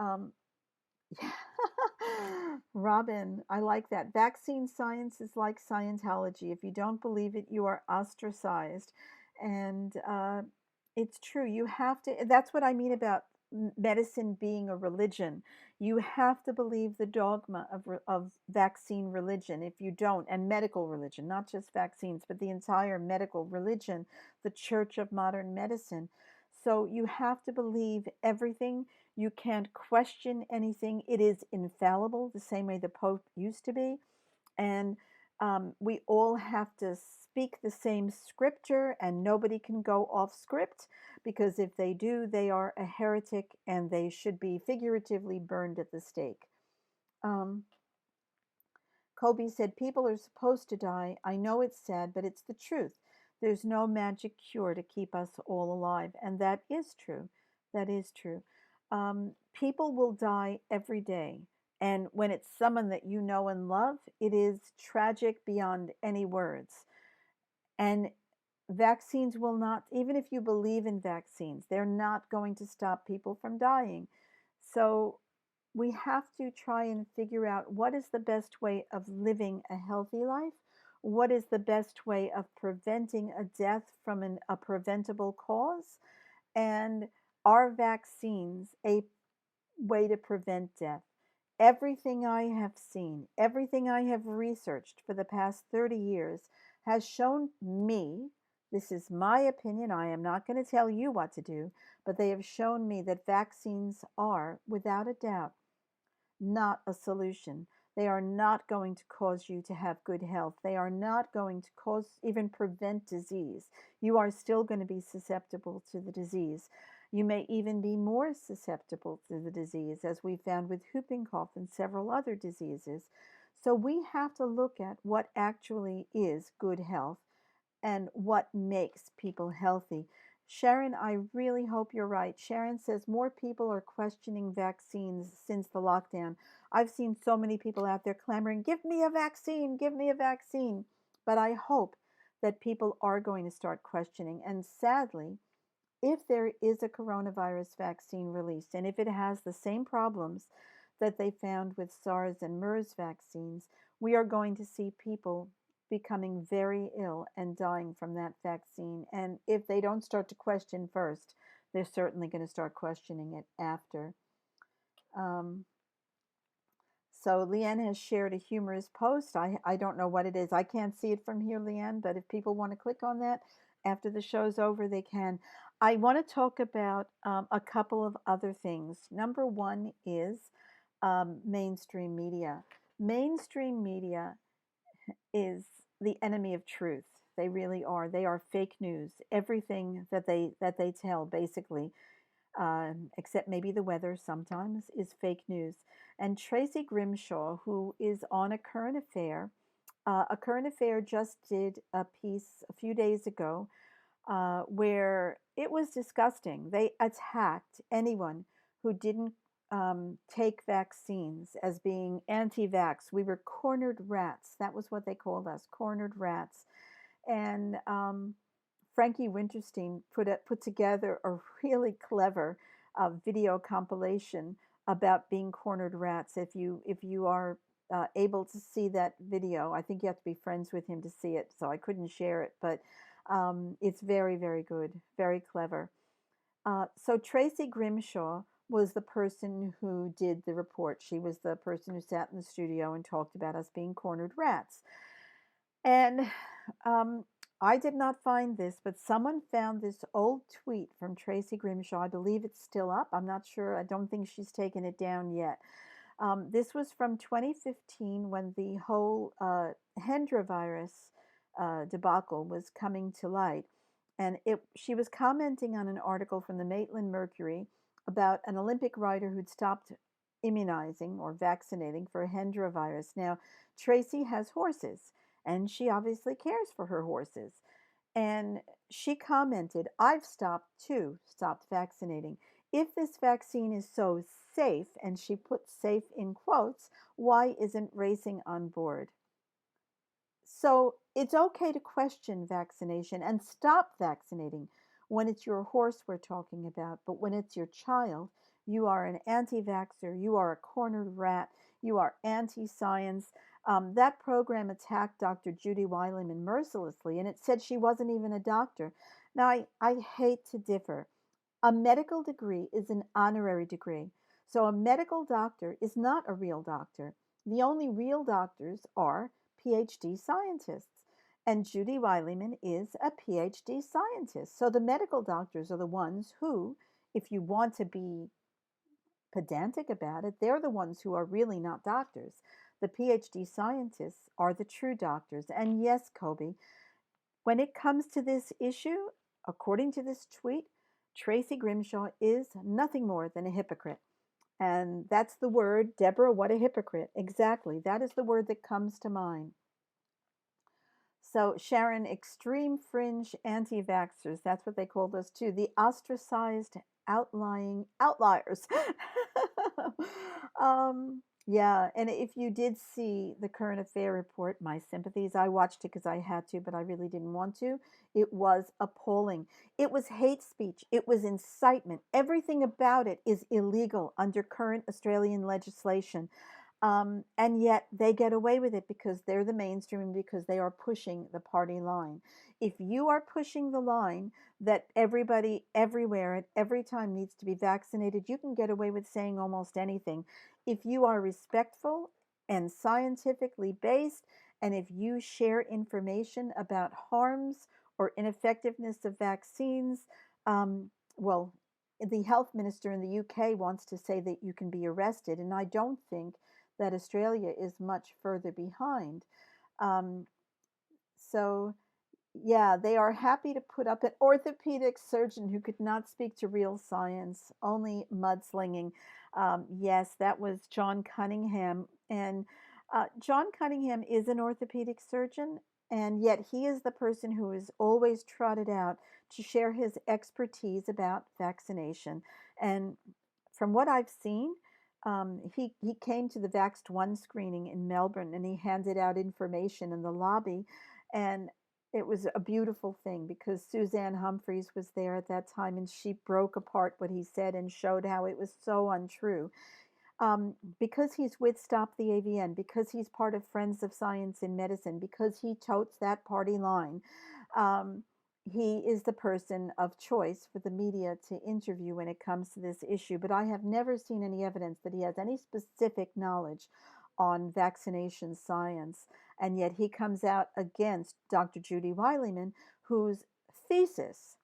Robin, I like that. Vaccine science is like Scientology. If you don't believe it, you are ostracized. And it's true. You have to, that's what I mean about medicine being a religion. You have to believe the dogma of vaccine religion. If you don't, and medical religion, not just vaccines, but the entire medical religion, the Church of Modern Medicine. So you have to believe everything. You can't question anything. It is infallible, the same way the Pope used to be. And we all have to speak the same scripture, and nobody can go off script because if they do, they are a heretic and they should be figuratively burned at the stake. Um, Kobe said, people are supposed to die. I know it's sad, but it's the truth. There's no magic cure to keep us all alive. And that is true. That is true. People will die every day And when it's someone that you know and love, it is tragic beyond any words. And vaccines will not, even if you believe in vaccines, they're not going to stop people from dying. So we have to try and figure out what is the best way of living a healthy life. What is the best way of preventing a death from a preventable cause? And are vaccines a way to prevent death? Everything I have seen, everything I have researched for the past 30 years has shown me, this is my opinion, I am not going to tell you what to do, but they have shown me that vaccines are, without a doubt, not a solution. They are not going to cause you to have good health. They are not going to cause, even prevent disease. You are still going to be susceptible to the disease. You may even be more susceptible to the disease, as we found with whooping cough and several other diseases. So we have to look at what actually is good health and what makes people healthy. Sharon, I really hope you're right. Sharon says more people are questioning vaccines since the lockdown. I've seen so many people out there clamoring, give me a vaccine, give me a vaccine. But I hope that people are going to start questioning. And sadly, if there is a coronavirus vaccine released, and if it has the same problems that they found with SARS and MERS vaccines, we are going to see people becoming very ill and dying from that vaccine. And if they don't start to question first, they're certainly going to start questioning it after. Um, so Leanne has shared a humorous post. I don't know what it is. I can't see it from here, Leanne, but if people want to click on that after the show's over, they can. I want to talk about a couple of other things. Number one is mainstream media. Mainstream media is the enemy of truth. They really are. They are fake news. Everything that they tell, basically, except maybe the weather sometimes, is fake news. And Tracy Grimshaw, who is on A Current Affair just did a piece a few days ago where it was disgusting. They attacked anyone who didn't take vaccines as being anti-vax. We were cornered rats. That was what they called us, cornered rats. And Frankie Winterstein put together a really clever video compilation about being cornered rats. If you are able to see that video, I think you have to be friends with him to see it. So I couldn't share it, but it's very, very good, very clever. So Tracy Grimshaw was the person who did the report. She was the person who sat in the studio and talked about us being cornered rats. And I did not find this, but someone found this old tweet from Tracy Grimshaw. I believe it's still up. I'm not sure. I don't think she's taken it down yet. This was from 2015 when the whole Hendra virus debacle was coming to light. And she was commenting on an article from the Maitland Mercury about an Olympic rider who'd stopped immunizing or vaccinating for Hendra virus. Now, Tracy has horses, and she obviously cares for her horses. And she commented, I've stopped vaccinating. If this vaccine is so safe, and she put safe in quotes, why isn't racing on board? So it's okay to question vaccination and stop vaccinating when it's your horse we're talking about. But when it's your child, you are an anti-vaxxer, you are a cornered rat, you are anti-science. That program attacked Dr. Judy Wileman mercilessly, and it said she wasn't even a doctor. Now, I hate to differ. A medical degree is an honorary degree. So a medical doctor is not a real doctor. The only real doctors are PhD scientists. And Judy Wileman is a PhD scientist. So the medical doctors are the ones who, if you want to be pedantic about it, they're the ones who are really not doctors. The PhD scientists are the true doctors. And yes, Kobe, when it comes to this issue, according to this tweet, Tracy Grimshaw is nothing more than a hypocrite. And that's the word, Deborah, what a hypocrite. Exactly. That is the word that comes to mind. So, Sharon, extreme fringe anti vaxxers, that's what they called us too, the ostracized outliers. Yeah, and if you did see the current affair report, my sympathies. I watched it because I had to, but I really didn't want to. It was appalling. It was hate speech. It was incitement. Everything about it is illegal under current Australian legislation. And yet they get away with it because they're the mainstream and because they are pushing the party line. If you are pushing the line that everybody everywhere at every time needs to be vaccinated, you can get away with saying almost anything. If you are respectful and scientifically based, and if you share information about harms or ineffectiveness of vaccines, well, the health minister in the UK wants to say that you can be arrested, and I don't think that Australia is much further behind. Um, so yeah, they are happy to put up an orthopedic surgeon who could not speak to real science, only mudslinging. Yes, that was John Cunningham. And John Cunningham is an orthopedic surgeon, and yet he is the person who is always trotted out to share his expertise about vaccination. And from what I've seen, he came to the Vaxxed One screening in Melbourne and he handed out information in the lobby. And it was a beautiful thing because Suzanne Humphreys was there at that time and she broke apart what he said and showed how it was so untrue. Because he's with Stop the AVN, because he's part of Friends of Science in Medicine, because he totes that party line, um, he is the person of choice for the media to interview when it comes to this issue. But I have never seen any evidence that he has any specific knowledge on vaccination science. And yet he comes out against Dr. Judy Wileman, whose thesis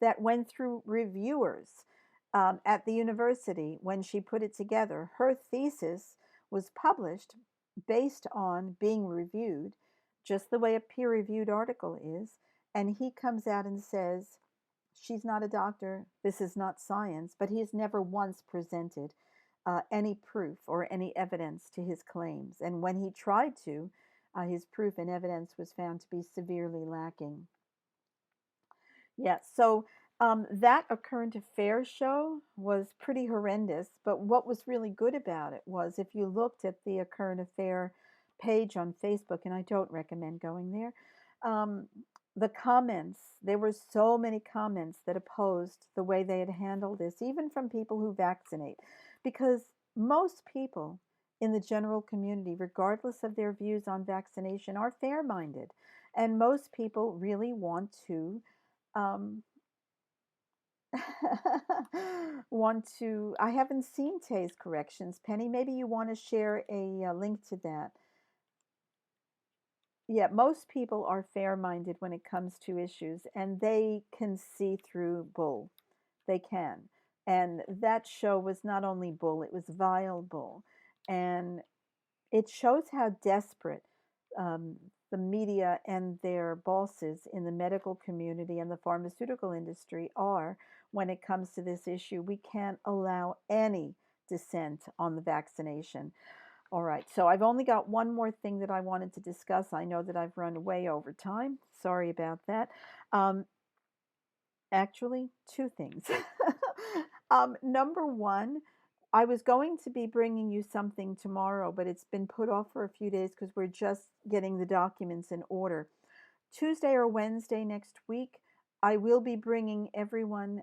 that went through reviewers at the university when she put it together. Her thesis was published based on being reviewed, just the way a peer reviewed article is. And he comes out and says, she's not a doctor, this is not science, but he's never once presented any proof or any evidence to his claims. And when he tried to, his proof and evidence was found to be severely lacking. Yeah, so that A Current Affairs show was pretty horrendous, but what was really good about it was if you looked at the A Current Affair page on Facebook, and I don't recommend going there, um, the comments, there were so many comments that opposed the way they had handled this, even from people who vaccinate, because most people in the general community, regardless of their views on vaccination, are fair-minded, and most people really want to um, want to. I haven't seen Tay's corrections. Penny, maybe you want to share a link to that. Yeah, most people are fair-minded when it comes to issues, and they can see through bull. They can. And that show was not only bull, it was vile bull. And it shows how desperate the media and their bosses in the medical community and the pharmaceutical industry are when it comes to this issue. We can't allow any dissent on the vaccination. All right, so I've only got one more thing that I wanted to discuss. I know that I've run way over time. Sorry about that. Um, Actually, two things. Number one, I was going to be bringing you something tomorrow, but it's been put off for a few days because we're just getting the documents in order. Tuesday or Wednesday next week, I will be bringing everyone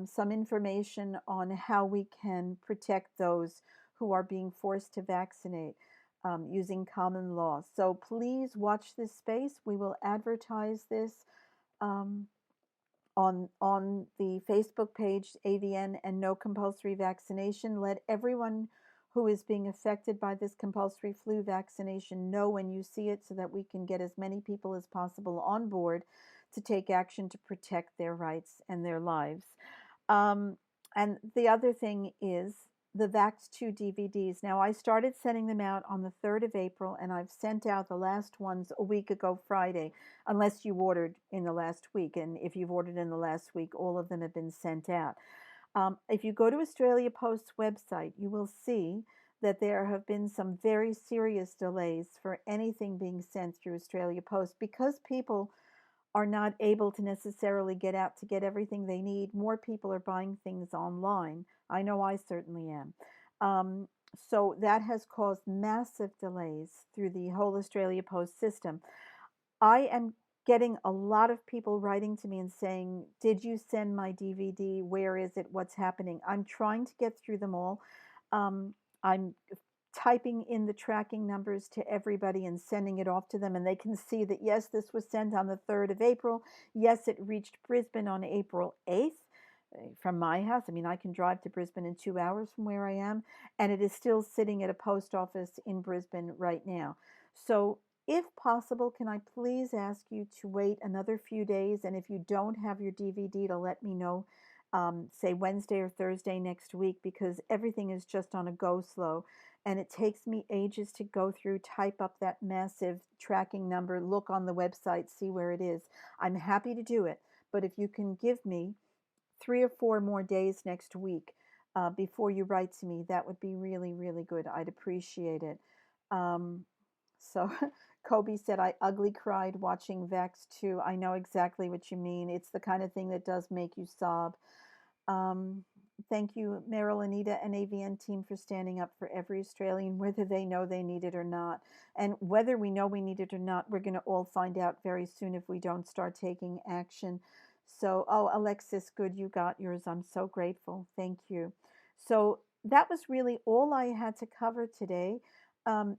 some information on how we can protect those who are being forced to vaccinate using common law. So please watch this space. We will advertise this. Um, on the Facebook page AVN and no compulsory vaccination. Let everyone who is being affected by this compulsory flu vaccination know when you see it so that we can get as many people as possible on board to take action to protect their rights and their lives. Um, and the other thing is the Vax 2 DVDs. Now, I started sending them out on the 3rd of April, and I've sent out the last ones a week ago Friday, unless you ordered in the last week. And if you've ordered in the last week, all of them have been sent out. If you go to Australia Post's website, you will see that there have been some very serious delays for anything being sent through Australia Post because people are not able to necessarily get out to get everything they need. More people are buying things online. I know I certainly am. Um, So that has caused massive delays through the whole Australia Post system. I am getting a lot of people writing to me and saying, "Did you send my DVD? Where is it? What's happening?" I'm trying to get through them all. I'm typing in the tracking numbers to everybody and sending it off to them, and they can see that, yes, this was sent on the 3rd of April. Yes, it reached Brisbane on April 8th from my house. I mean, I can drive to Brisbane in 2 hours from where I am, and it is still sitting at a post office in Brisbane right now. So if possible, can I please ask you to wait another few days? And if you don't have your DVD, to let me know, say Wednesday or Thursday next week, because everything is just on a go slow. And it takes me ages to go through, type up that massive tracking number, look on the website, see where it is. I'm happy to do it. But if you can give me 3 or 4 more days next week before you write to me, that would be really, really good. I'd appreciate it. Um, so Kobe said, I ugly cried watching Vex 2. I know exactly what you mean. It's the kind of thing that does make you sob. Um, Thank you, Meryl, Anita, and AVN team for standing up for every Australian, whether they know they need it or not. And whether we know we need it or not, we're going to all find out very soon if we don't start taking action. So, oh, Alexis, good, you got yours. I'm so grateful. Thank you. So that was really all I had to cover today.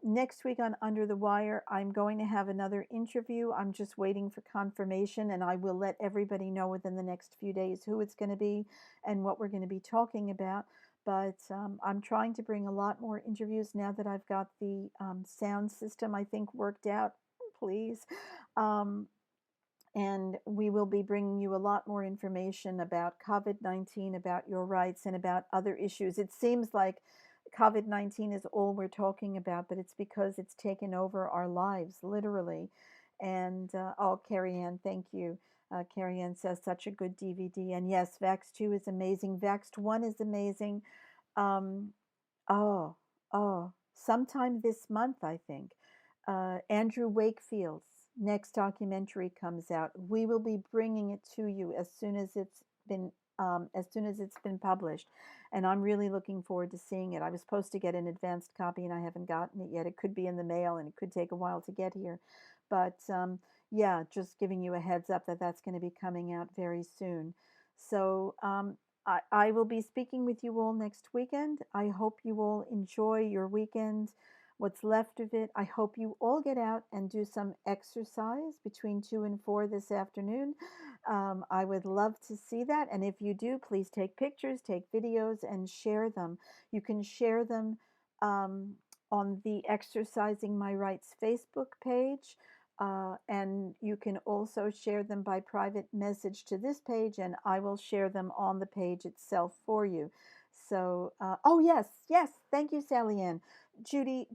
Next week on Under the Wire, I'm going to have another interview. I'm just waiting for confirmation, and I will let everybody know within the next few days who it's going to be and what we're going to be talking about. But I'm trying to bring a lot more interviews now that I've got the sound system, I think, worked out. Please. Um, and we will be bringing you a lot more information about COVID-19, about your rights, and about other issues. It seems like COVID-19 is all we're talking about, but it's because it's taken over our lives, literally. And oh, Carrie Ann, thank you. Carrie Ann says, such a good DVD. And yes, Vax 2 is amazing. Vax 1 is amazing. Um, Oh, sometime this month, I think. Andrew Wakefield's next documentary comes out. We will be bringing it to you as soon as it's been published, and I'm really looking forward to seeing it. I was supposed to get an advanced copy, and I haven't gotten it yet. It could be in the mail, and it could take a while to get here, but yeah, just giving you a heads up that that's going to be coming out very soon. So I will be speaking with you all next weekend. I hope you all enjoy your weekend, what's left of it. I hope you all get out and do some exercise between 2 and 4 this afternoon. I would love to see that. And if you do, please take pictures, take videos, and share them. You can share them um, on the Exercising My Rights Facebook page. And you can also share them by private message to this page, and I will share them on the page itself for you. So, oh yes, yes, thank you, Sally Ann. Judy,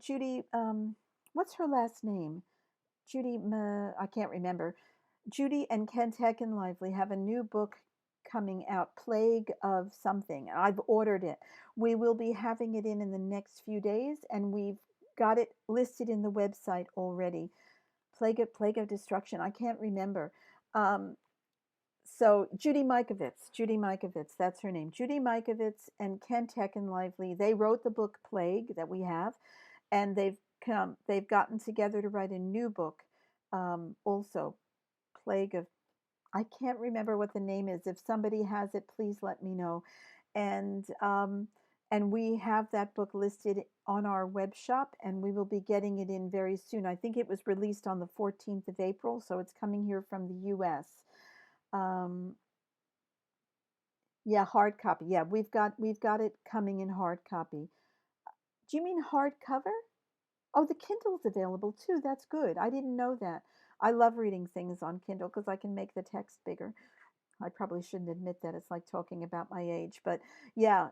what's her last name? I can't remember. Judy and Kent Heckenlively have a new book coming out, Plague of something. I've ordered it. We will be having it in the next few days, and we've got it listed in the website already. Plague of Destruction. I can't remember. Um, so Judy Mikovits, that's her name. Judy Mikovits and Kent Heckenlively, they wrote the book Plague that we have, and they've gotten together to write a new book, also Plague of, I can't remember what the name is. If somebody has it, please let me know. And and we have that book listed on our web shop, and we will be getting it in very soon. I think it was released on the 14th of April, so it's coming here from the U.S. Um, yeah, hard copy. Yeah, we've got it coming in hard copy. Do you mean hardcover? Oh, the Kindle's available too. That's good. I didn't know that. I love reading things on Kindle because I can make the text bigger. I probably shouldn't admit that. It's like talking about my age. But yeah,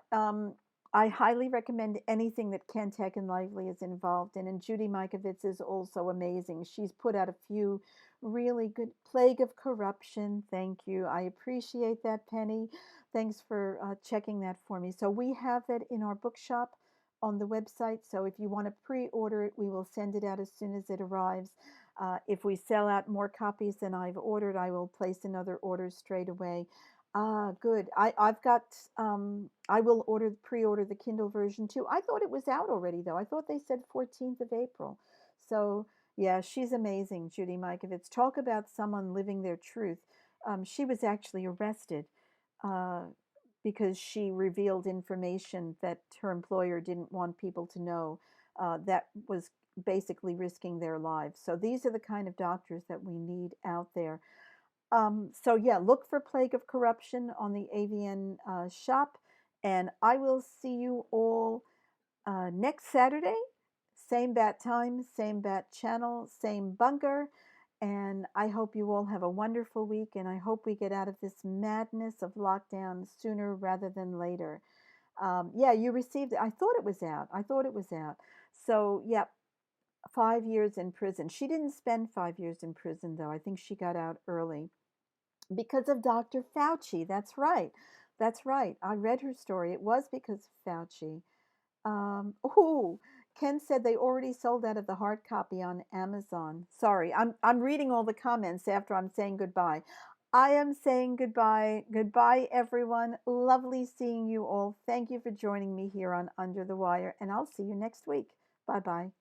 I highly recommend anything that Ken Tech and Lively is involved in. And Judy Mikovits is also amazing. She's put out a few really good. Plague of Corruption. Thank you. I appreciate that, Penny. Thanks for checking that for me. So we have that in our bookshop on the website. So if you want to pre-order it, we will send it out as soon as it arrives. If we sell out more copies than I've ordered, I will place another order straight away. Ah, good. I've got I will pre-order the Kindle version too. I thought it was out already though. I thought they said 14th of April. So, yeah, she's amazing, Judy Mikovits. Talk about someone living their truth. She was actually arrested uh, because she revealed information that her employer didn't want people to know, that was basically risking their lives. So these are the kind of doctors that we need out there. So yeah, look for Plague of Corruption on the AVN shop, and I will see you all next Saturday. Same bat time, same bat channel, same bunker. And I hope you all have a wonderful week, and I hope we get out of this madness of lockdown sooner rather than later. Yeah, you received it. I thought it was out. I thought it was out. So, yeah, 5 years in prison. She didn't spend 5 years in prison, though. I think she got out early because of Dr. Fauci. That's right. That's right. I read her story. It was because of Fauci. Oh, Ken said they already sold out of the hard copy on Amazon. Sorry, I'm reading all the comments after I'm saying goodbye. I am saying goodbye. Goodbye, everyone. Lovely seeing you all. Thank you for joining me here on Under the Wire, and I'll see you next week. Bye bye.